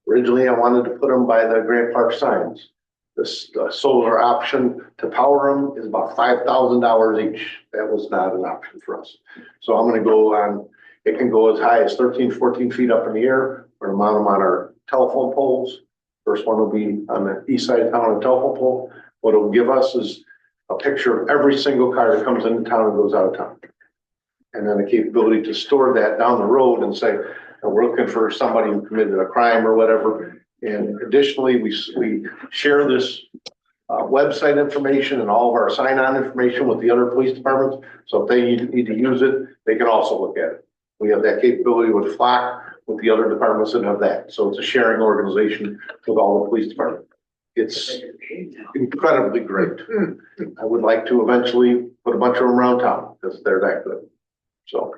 Originally, I wanted to put them by the Grant Park signs. This solar option to power them is about $5,000 each. That was not an option for us. So I'm going to go on, it can go as high as 13, 14 feet up in the air. We're going to mount them on our telephone poles. First one will be on the east side of town on a telephone pole. What it'll give us is a picture of every single car that comes into town and goes out of town. And then the capability to store that down the road and say, we're looking for somebody who committed a crime or whatever. And additionally, we share this website information and all of our sign-on information with the other police departments. So if they need to use it, they can also look at it. We have that capability with Flock, with the other departments that have that. So it's a sharing organization with all the police departments. It's incredibly great. I would like to eventually put a bunch of them around town because they're that good. So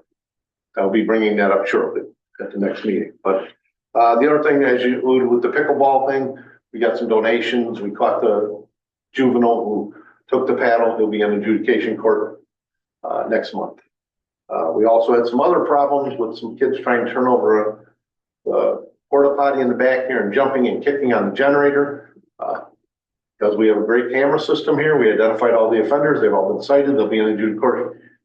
I'll be bringing that up shortly at the next meeting. But the other thing, as you alluded with the pickleball thing, we got some donations. We caught the juvenile who took the paddle. He'll be in adjudication court next month. We also had some other problems with some kids trying to turn over a porta potty in the back here and jumping and kicking on the generator. Because we have a great camera system here, we identified all the offenders. They've all been cited. They'll be in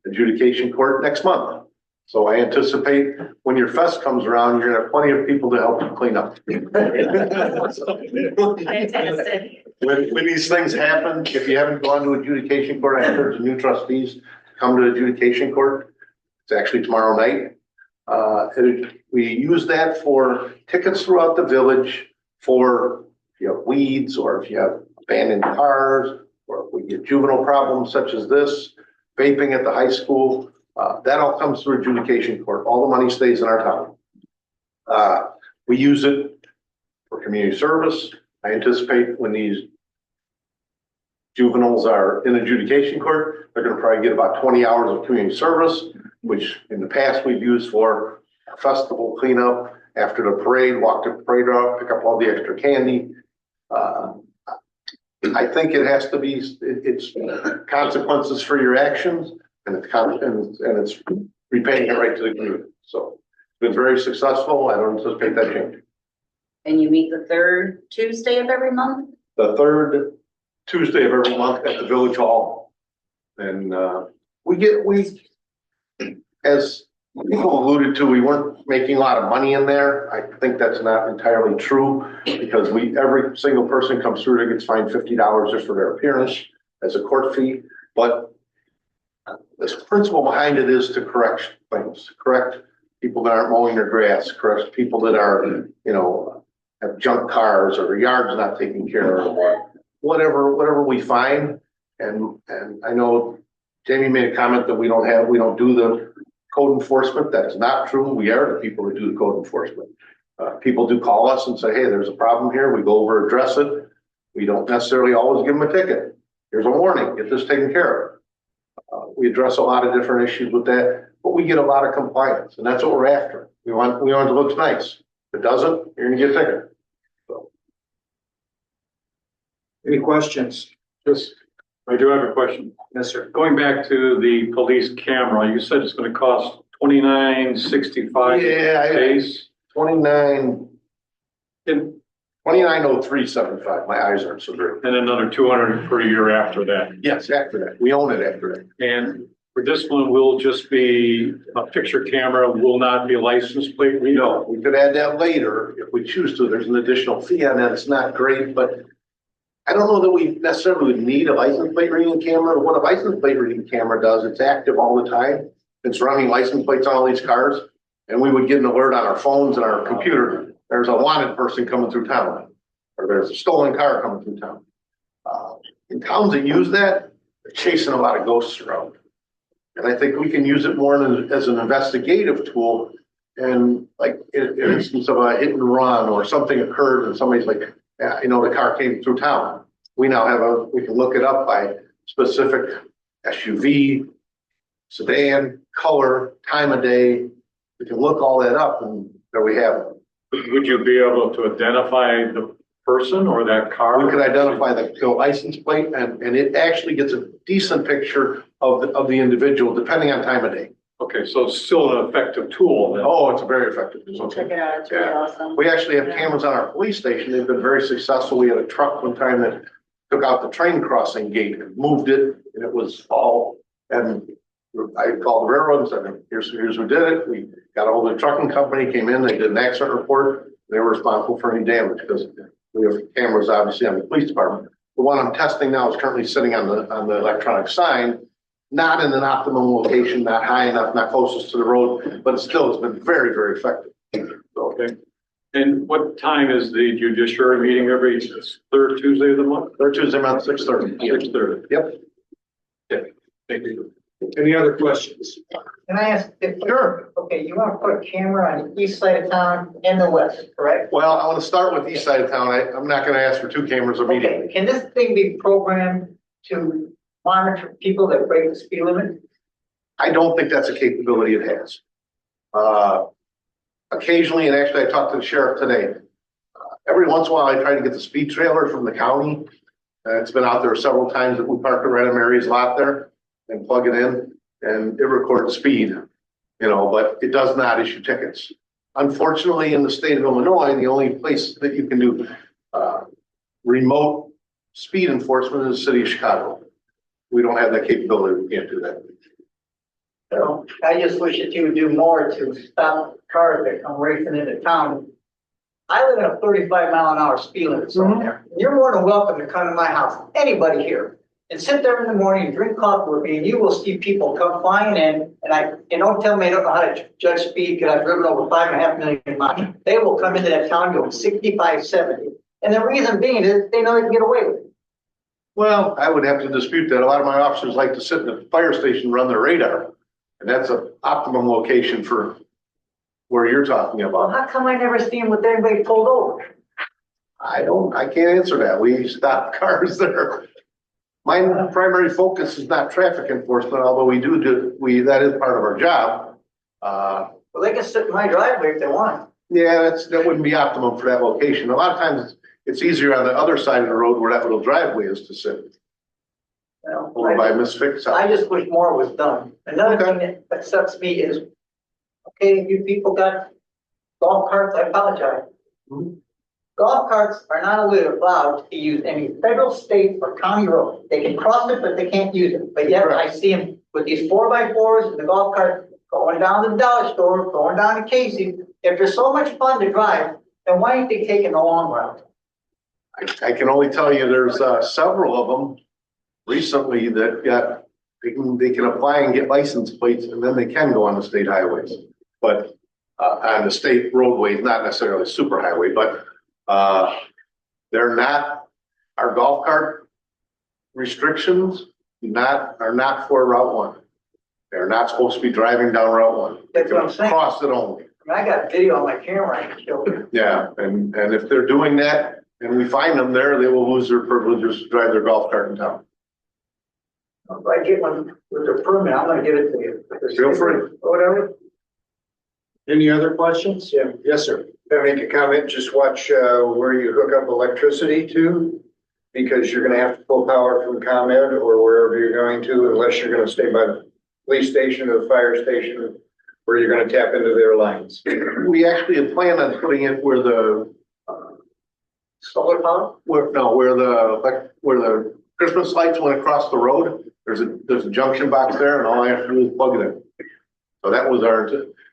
adjudication court next month. So I anticipate when your fest comes around, you're gonna have plenty of people to help you clean up. Fantastic. When these things happen, if you haven't gone to adjudication court, I encourage the new trustees to come to adjudication court. It's actually tomorrow night. We use that for tickets throughout the village for if you have weeds or if you have abandoned cars or if we get juvenile problems such as this, vaping at the high school. That all comes through adjudication court. All the money stays in our town. We use it for community service. I anticipate when these juveniles are in adjudication court, they're going to probably get about 20 hours of community service, which in the past we've used for a festival cleanup after the parade, walk the parade route, pick up all the extra candy. I think it has to be, it's consequences for your actions. And it's repaying it right to the community. So it's been very successful. I don't anticipate that changing. And you meet the third Tuesday of every month? The third Tuesday of every month at the village hall. And, as people alluded to, we weren't making a lot of money in there. I think that's not entirely true because every single person comes through that gets fined $50 just for their appearance as a court fee. But the principle behind it is to correct things, correct people that aren't mowing their grass, correct people that are, have junk cars or their yard's not taken care of, or whatever we find. And I know Jamie made a comment that we don't do the code enforcement. That is not true. We are the people that do the code enforcement. People do call us and say, hey, there's a problem here. We go over, address it. We don't necessarily always give them a ticket. Here's a warning, get this taken care of. We address a lot of different issues with that, but we get a lot of compliance, and that's what we're after. We want it to look nice. If it doesn't, you're gonna get a ticket. So. Any questions? Just, I do have a question. Yes, sir. Going back to the police camera, you said it's gonna cost $29.65 Yeah, base. 290375. My eyes aren't so great. And another 200 per year after that. Yes, after that. We own it after that. And for this one, will just be a picture camera, will not be a license plate reader? No, we could add that later if we choose to. There's an additional fee on that. It's not great, but I don't know that we necessarily would need a license plate reading camera. What a license plate reading camera does, it's active all the time. It's running license plates on all these cars. And we would get an alert on our phones and our computer. There's a wanted person coming through town, or there's a stolen car coming through town. In towns that use that, they're chasing a lot of ghosts around. And I think we can use it more as an investigative tool. And like in an instance of a hit and run or something occurred and somebody's like, yeah, the car came through town. We now we can look it up by specific SUV, sedan, color, time of day. We can look all that up and there we have it. Would you be able to identify the person or that car? We could identify the license plate and it actually gets a decent picture of the individual depending on time of day. Okay, so it's still an effective tool then. Oh, it's a very effective tool. Check it out, it's really Yeah. awesome. We actually have cameras on our police station. They've been very successful. We had a truck one time that took out the train crossing gate and moved it and it was all, and I called the railroad and said, here's who did it. We got a hold of the trucking company, came in, they did an accident report. They were responsible for any damage because we have cameras obviously on the police department. The one I'm testing now is currently sitting on the electronic sign, not in an optimum location, not high enough, not closest to the road, but still has been very, very effective. Okay. And what time is the judiciary meeting every third Tuesday of the month? Third Tuesday month, 6:30. 6:30. Yep. Thank you. Any other questions? Can I ask? Sure. Okay, you want to put a camera on the east side of town and the west, correct? Well, I want to start with the east side of town. I'm not going to ask for 2 cameras immediately. Okay, can this thing be programmed to monitor people that break the speed limit? I don't think that's a capability it has. Occasionally, and actually I talked to the sheriff today, every once in a while I try to get the speed trailer from the county. It's been out there several times that we park at Random Mary's lot there and plug it in and it records speed, but it does not issue tickets. Unfortunately, in the state of Illinois, the only place that you can do remote speed enforcement is the city of Chicago. We don't have that capability. We can't do that. So I just wish that you would do more to stop cars that come racing into town. I live in a 35-mile-an-hour speed limit zone there. You're more than welcome to come to my house, anybody here, and sit there in the morning and drink coffee with me, and you will see people come flying in, and don't tell me I don't know how to judge speed because I've driven over 5.5 million miles. They will come into that town going 65, 70. And the reason being is they know they can get away with it. Well, I would have to dispute that. A lot of my officers like to sit in the fire station and run their radar. And that's an optimum location for where you're talking Well, about. how come I never see them with anybody pulled over? I can't answer that. We stop cars there. My primary focus is not traffic enforcement, although that is part of our job. Well, they can sit in my driveway if they want. Yeah, that wouldn't be optimum for that location. A lot of times it's easier on the other side of the road where that little driveway is to sit. Well, over by Miss Fix. I just wish more was done. Another thing that upsets me is, okay, you people got golf carts, I apologize. Golf carts are not allowed to use any federal, state, or county road. They can cross it, but they can't use it. But yet I see them with these 4x4s and the golf cart going down to the dollar store, going down to Casey. If they're so much fun to drive, then why aren't they taking the long route? I can only tell you there's several of them recently that got, they can apply and get license plates and then they can go on the state highways. But on the state roadways, not necessarily super highway, but they're not, our golf cart restrictions are not for Route 1. They're not supposed to be driving down Route 1. That's what I'm saying. Cross it only. I got video on my camera I can show you. Yeah, and if they're doing that and we find them there, they will lose their privileges to drive their golf cart in town. If I get one with a permit, I'm gonna give it to you. Feel free. Whatever. Any other questions? Yeah. Yes, sir. If I make a comment, just watch where you hook up electricity to, because you're gonna have to pull power from ComEd or wherever you're going to, unless you're gonna stay by the police station or the fire station, where you're gonna tap into their lines. We actually had planned on putting it where the, Solar power? where the Christmas lights went across the road. There's a junction box there and all I have to do is plug it in. So that was our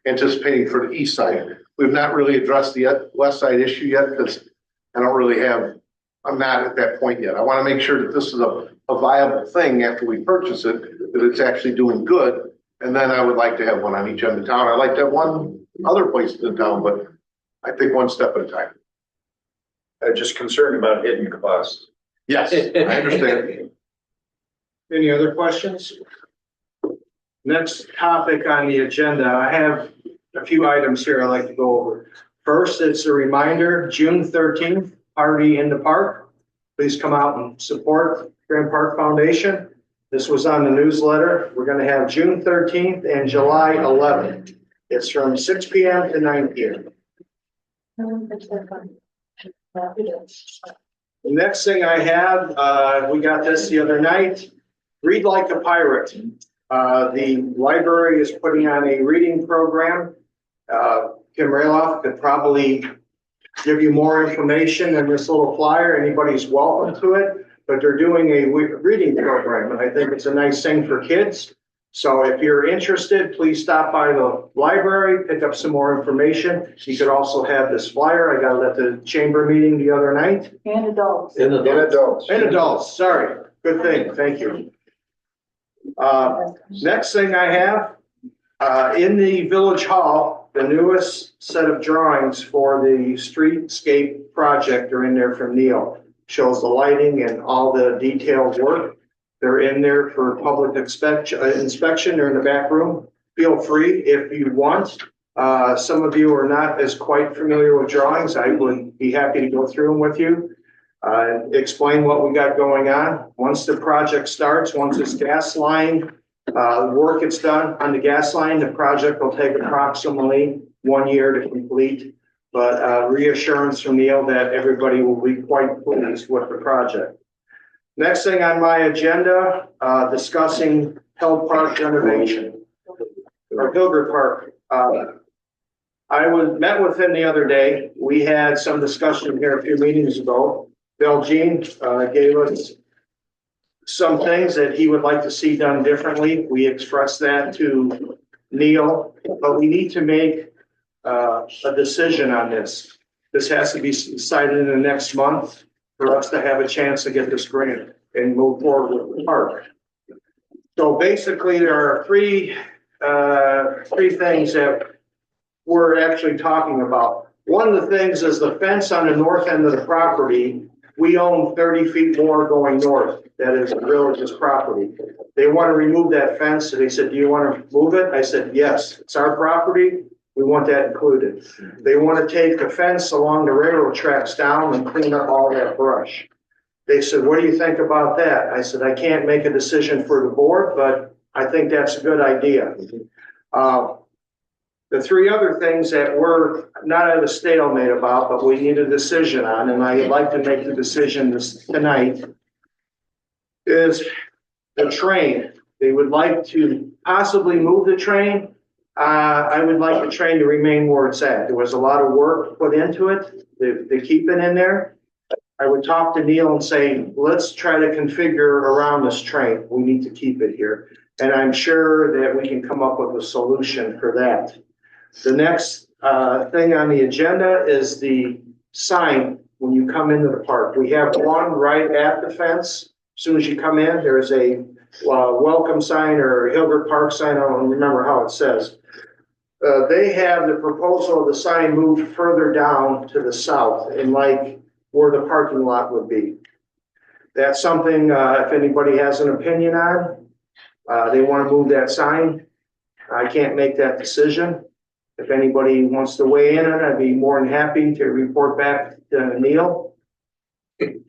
anticipating for the east side. We've not really addressed the west side issue yet because I don't really have, I'm not at that point yet. I want to make sure that this is a viable thing after we purchase it, that it's actually doing good. And then I would like to have one on each end of town. I'd like to have one other place in town, but I think one step at a time. I'm just concerned about hidden costs. Yes, I understand. Any other questions? Next topic on the agenda, I have a few items here I'd like to go over. First, it's a reminder, June 13th, party in the park. Please come out and support Grand Park Foundation. This was on the newsletter. We're going to have June 13th and July 11th. It's from 6 p.m. to 9 p.m. The next thing I have, we got this the other night, Read Like a Pirate. The library is putting on a reading program. Kim Rayloff could probably give you more information than this little flyer. Anybody's welcome to it, but they're doing a reading program, and I think it's a nice thing for kids. So if you're interested, please stop by the library, pick up some more information. You could also have this flyer. I got it at the chamber meeting the other night. And adults. In And adults. And adults, sorry. Good thing, thank you. Next thing I have, in the Village Hall, the newest set of drawings for the streetscape project are in there from Neil. Shows the lighting and all the detailed work. They're in there for public inspection. They're in the back room. Feel free if you want. Some of you are not as quite familiar with drawings. I would be happy to go through them with you. Explain what we got going on. Once the project starts, once this gas line work is done on the gas line, the project will take approximately 1 year to complete. But reassurance from Neil that everybody will be quite pleased with the project. Next thing on my agenda, discussing Hill Park renovation, or Hilbert Park. Met with him the other day. We had some discussion here a few meetings ago. Bill Jean gave us some things that he would like to see done differently. We expressed that to Neil, but we need to make a decision on this. This has to be decided in the next month for us to have a chance to get this grant and move forward with the park. So basically, there are three things that we're actually talking about. One of the things is the fence on the north end of the property. We own 30 feet more going north. That is the village's property. They want to remove that fence. So they said, do you want to move it? I said, yes, it's our property. We want that included. They want to take the fence along the railroad tracks down and clean up all that brush. They said, what do you think about that? I said, I can't make a decision for the board, but I think that's a good idea. The three other things that we're not at a stalemate about, but we need a decision on, and I'd like to make the decision tonight, is the train. They would like to possibly move the train. I would like the train to remain where it's at. There was a lot of work put into it. They keep it in there. I would talk to Neil and say, let's try to configure around this train. We need to keep it here. And I'm sure that we can come up with a solution for that. The next thing on the agenda is the sign when you come into the park. We have one right at the fence. As soon as you come in, there's a welcome sign or Hilbert Park sign. I don't remember how it says. They have the proposal of the sign moved further down to the south and like where the parking lot would be. That's something, if anybody has an opinion on, they want to move that sign. I can't make that decision. If anybody wants to weigh in on it, I'd be more than happy to report back to Neil.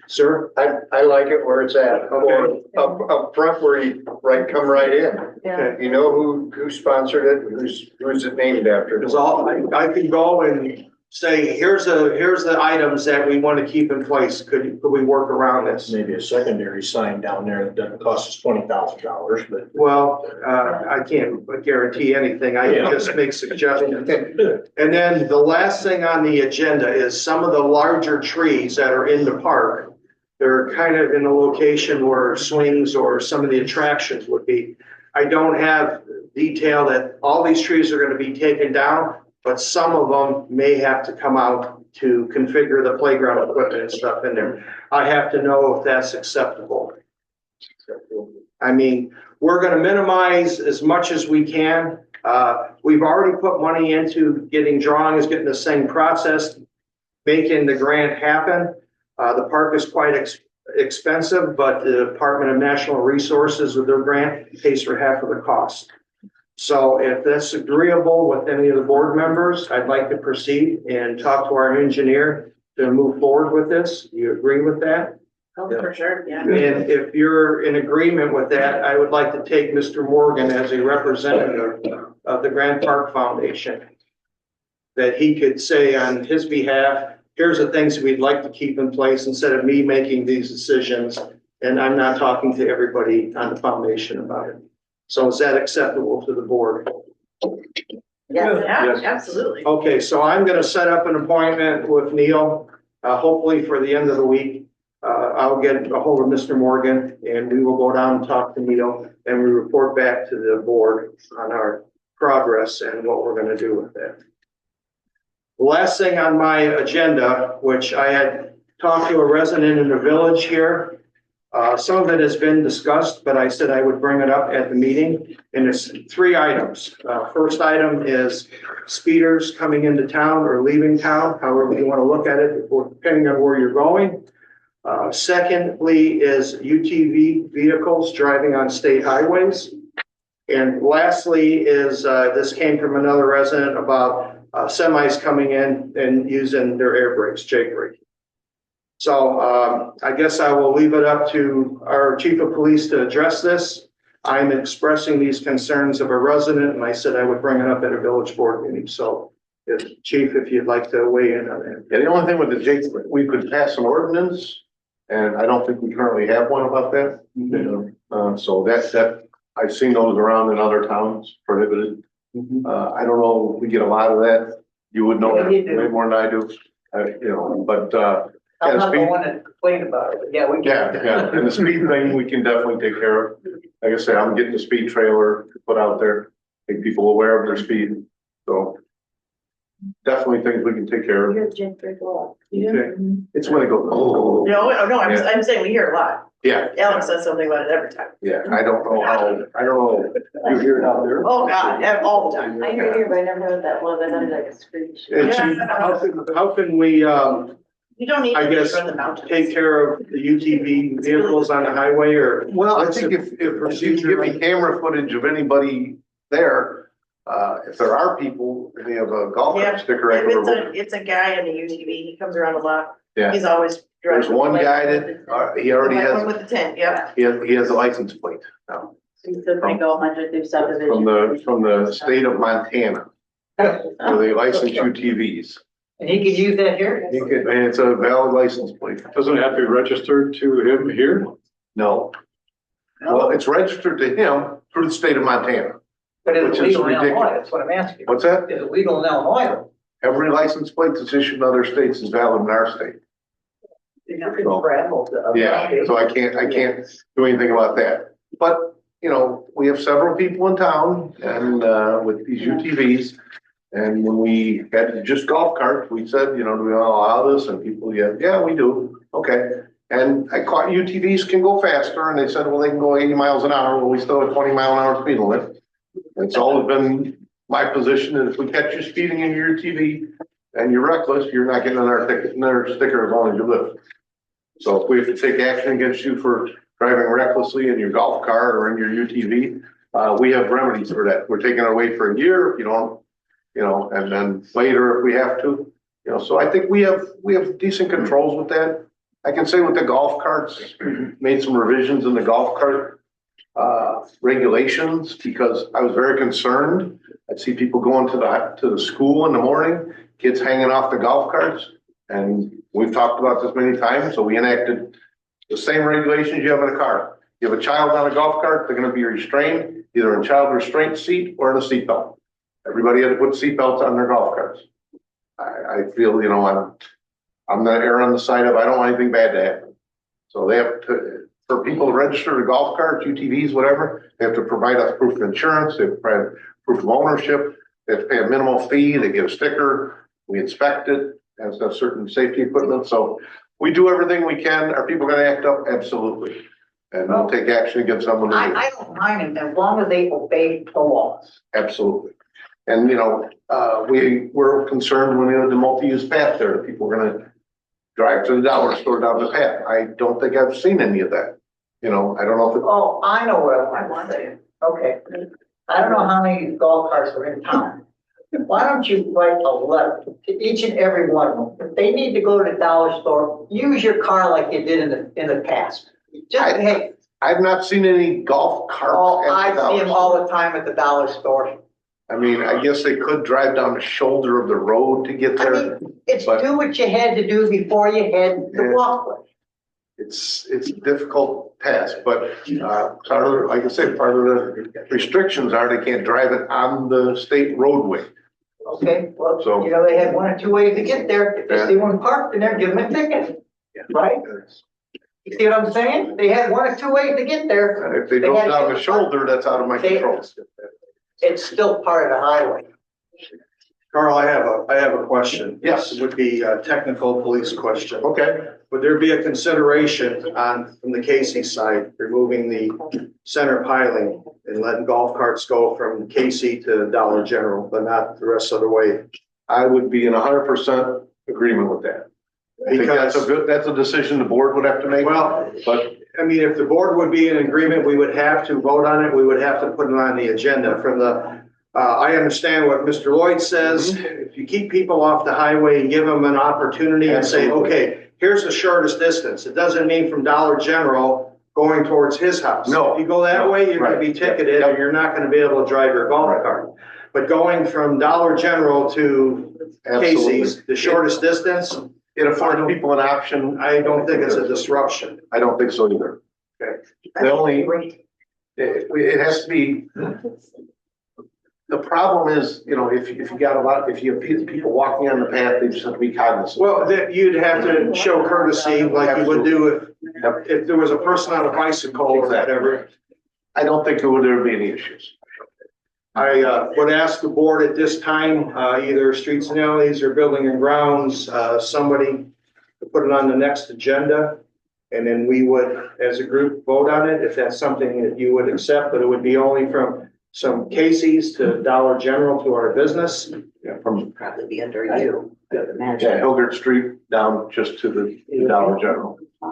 Sir? I like it where it's at. Okay. Up front where you come right in. Yeah. You know who sponsored it, who's it named after? Because I can go and say, here's the items that we want to keep in place. Could we work around this? Maybe a secondary sign down there that doesn't cost us $20,000, but. Well, I can't guarantee anything. I can just make suggestions. And then the last thing on the agenda is some of the larger trees that are in the park. They're kind of in a location where swings or some of the attractions would be. I don't have detail that all these trees are going to be taken down, but some of them may have to come out to configure the playground equipment and stuff in there. I have to know if that's acceptable. I mean, we're going to minimize as much as we can. We've already put money into getting drawings, getting this thing processed, making the grant happen. The park is quite expensive, but the Department of National Resources with their grant pays for half of the cost. So if that's agreeable with any of the board members, I'd like to proceed and talk to our engineer to move forward with this. Do you agree with that? Oh, for sure, yeah. And if you're in agreement with that, I would like to take Mr. Morgan as a representative of the Grand Park Foundation. That he could say on his behalf, here's the things we'd like to keep in place instead of me making these decisions. And I'm not talking to everybody on the foundation about it. So is that acceptable to the board? Yeah, absolutely. Okay, so I'm going to set up an appointment with Neil, hopefully for the end of the week. I'll get a hold of Mr. Morgan and we will go down and talk to Neil and we report back to the board on our progress and what we're going to do with that. The last thing on my agenda, which I had talked to a resident in the village here. Some of it has been discussed, but I said I would bring it up at the meeting, and it's 3 items. First item is speeders coming into town or leaving town, however you want to look at it, depending on where you're going. Secondly is UTV vehicles driving on state highways. And lastly is, this came from another resident about semis coming in and using their air brakes, Jake brake. So I guess I will leave it up to our chief of police to address this. I'm expressing these concerns of a resident, and I said I would bring it up at a village board meeting. So, chief, if you'd like to weigh in on that. Yeah, the only thing with the Jake, we could pass an ordinance, and I don't think we currently have one about that. So that I've seen those around in other towns prohibited. I don't know if we get a lot of that. You would know Yeah, you do. way more than I do. But I'm not the speed- one that complained about it, but yeah, we can. yeah, and the speed thing, we can definitely take care of. Like I said, I'm getting the speed trailer put out there, make people aware of their speed. So definitely things we can take care of. Okay. It's when it goes, oh, No, Yeah. I'm saying we hear a lot. yeah, Alex says something about it every time. yeah. I don't know. You hear it out there? Oh, God, all the time. I hear you, but I never heard that one, but I'm like a screen. And Chief, how can we, You don't need I to be guess, from the mountains. take care of the UTV vehicles on the highway or? Well, I what's think the if you procedure give me camera footage of anybody there, if there are people, and they have a golf Yeah, cart sticker, I If go, it's a guy in the UTV, he comes around a lot. yeah. He's always driving. There's one guy that, he already The one has, with the tent, yeah. he has a license plate now, You still can go 100 through subdivision. from the state of Montana, where they license UTVs. And he can use that here? You can, and it's a valid license plate. Doesn't it have to be registered to him here? No, Well, it's registered to him through the state of Montana. But is which it is legal in Illinois? ridiculous. That's what I'm asking. What's that? Is it legal in Illinois? Every license plate that's issued in other states is valid in our state. You can travel to- Yeah, so I can't do anything about that. But, you know, we have several people in town and, with these UTVs. And when we had just golf carts, we said, you know, do we allow this? And people, yeah, we do. Okay. And I caught UTVs can go faster and they said, well, they can go 80 miles an hour. Well, we still have 20-mile-an-hour speed limit. It's always been my position that if we catch you speeding in your UTV and you're reckless, you're not getting another ticket, another sticker as long as you live. So if we have to take action against you for driving recklessly in your golf car or in your UTV, we have remedies for that. We're taking it away for a year if you don't, you know, and then later if we have to, you know, so I think we have decent controls with that. I can say with the golf carts, we made some revisions in the golf cart regulations because I was very concerned. I'd see people going to the school in the morning, kids hanging off the golf carts. And we've talked about this many times, so we enacted the same regulations you have in a car. You have a child on a golf cart, they're gonna be restrained, either in a child restraint seat or in a seatbelt. Everybody had to put seatbelts on their golf carts. I feel, you know, I'm the err on the side of, I don't want anything bad to happen. So they have to, for people to register a golf cart, UTVs, whatever, they have to provide us proof of insurance, they have to provide proof of ownership, they have to pay a minimal fee, they get a sticker, we inspect it, has to have certain safety equipment, so we do everything we can. Are people gonna act up? Absolutely. And we'll take action against someone. I don't mind them as long as they obey the laws. Absolutely. And, you know, we were concerned when we had the multi-use path there, that people were gonna drive to the dollar store down the path. I don't think I've seen any of that. You know, I don't know if it. Oh, I know where I want to. Okay. I don't know how many golf carts are in town. Why don't you write a letter to each and every one of them? If they need to go to the dollar store, use your car like you did in the past. Just, hey, I've not seen any golf carts. oh, at I the dollar see them store. all the time at the dollar store. I mean, I guess they could drive down the shoulder of the road to get I there. mean, it's But- do what you had to do before you had the Yeah. walkway. It's a difficult task, but, part of, like I said, part of the restrictions are they can't drive it on the state roadway. Okay, well, So- you know, they had one or two ways to get there. If they Yeah. see one parked in there, give them a ticket, right? You see what I'm saying? They had one or two ways to get there. And if they They go had- down the shoulder, that's out of my They- control. It's still part of the highway. Carl, I have a question. Yes. This would be a technical police question. Okay, Would there be a consideration from the Casey side, removing the center piling and letting golf carts go from Casey to Dollar General, but not the rest of the way? I would be in 100% agreement with that. I think that's a decision the board would have to make. Well, But I mean, if the board would be in agreement, we would have to vote on it. We would have to put it on the agenda from the, I understand what Mr. Lloyd says. If you keep people off the highway and give them an opportunity and say, Absolutely. okay, here's the shortest distance. It doesn't mean from Dollar General going towards his house. No. If you go that way, you're gonna be Right. ticketed Yep. and you're not gonna be able to drive your golf cart. But going from Dollar General to Casey's, Absolutely. the shortest distance, it affords people an option. I don't think it's a disruption. I don't think so either. The only, it has to be, the problem is, you know, if you got if you have people walking on the path, they just have to be cognizant. Well, that you'd have to show courtesy like you would do Yep. if there was a person on a bicycle or whatever. I don't think there would be any issues. I would ask the board at this time, either Streets and Alleys or Building and Grounds, somebody to put it on the next agenda. And then we would, as a group, vote on it, if that's something that you would accept, but it would be only from some Casey's to Dollar General to our business. Yeah, from, Probably be under you, I would yeah, imagine. Hildert Street down just to the Dollar General. I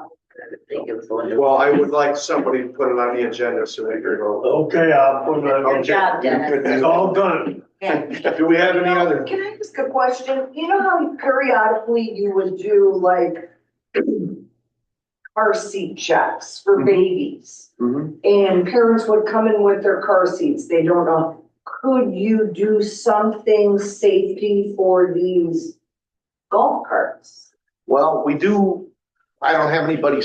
would think it was going to- Well, I would like somebody to put it on the agenda so we can vote. Okay, I'll put it on. Good job, Dennis. It's all done. Do we have any other? Can I ask a question? You know how periodically you would do like car seat checks for babies? Mhm. And parents would come in with their car seats, they don't know. Could you do something safety for these golf carts? Well, we do, I don't have anybody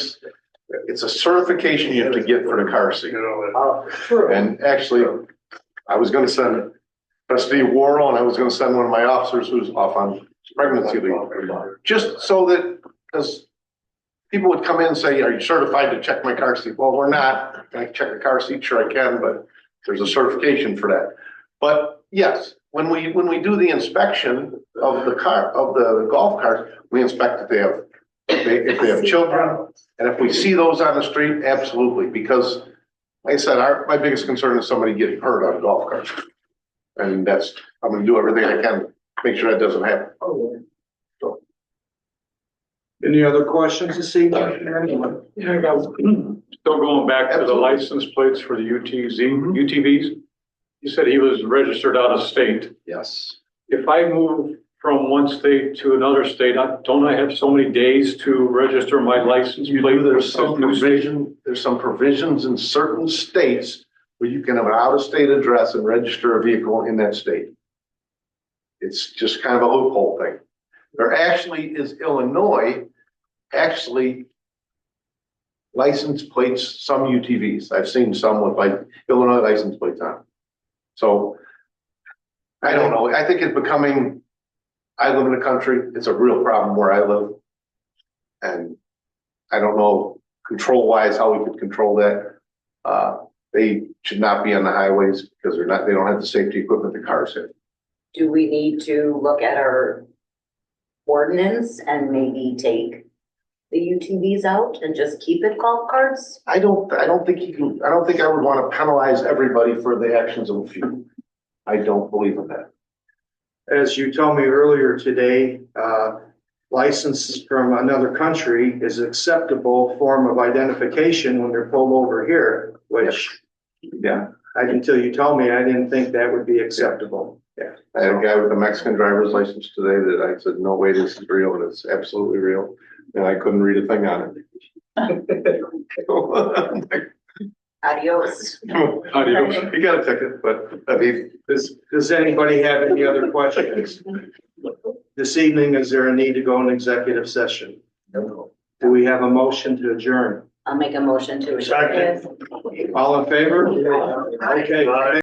It's a certification you have to get for the car seat. You know, True. And actually, I was gonna send Trustee Worrell, and I was gonna send one of my officers who's off on pregnancy leave. Just so that, because people would come in and say, are you certified to check my car seat? Well, we're not. Can I check a car seat? Sure I can, but there's a certification for that. But yes, when we do the inspection of the golf carts, we inspect if they have children. And if we see those on the street, absolutely, because like I said, my biggest concern is somebody getting hurt on a golf cart. And I'm gonna do everything I can to make sure that doesn't happen. Any other questions this evening? Still going back to the license plates for the UTVs. You said he was registered out of state. Yes. If I move from one state to another state, don't I have so many days to register my license plate? There's some provisions in certain states where you can have an out-of-state address and register a vehicle in that state. It's just kind of a loophole thing. There actually is Illinois actually license plates some UTVs. I've seen some with like Illinois license plates on. So I don't know. I think it's becoming, I live in the country. It's a real problem where I live. And I don't know control wise how we could control that. They should not be on the highways because they don't have the safety equipment the cars have. Do we need to look at our ordinance and maybe take the UTVs out and just keep it golf carts? I don't think I would want to penalize everybody for the actions of a few. I don't believe in that. As you told me earlier today, licenses from another country is acceptable form of identification when they're pulled over here, which, Yeah. until you told me, I didn't think that would be acceptable. Yeah. I had a guy with a Mexican driver's license today that I said, no way, this is real, and it's absolutely real. And I couldn't read a thing on it. Adios. He got a ticket, but I mean, Does anybody have any other questions? This evening, is there a need to go in executive session? no. Do we have a motion to adjourn? I'll make a motion to. Second. All in favor? Okay.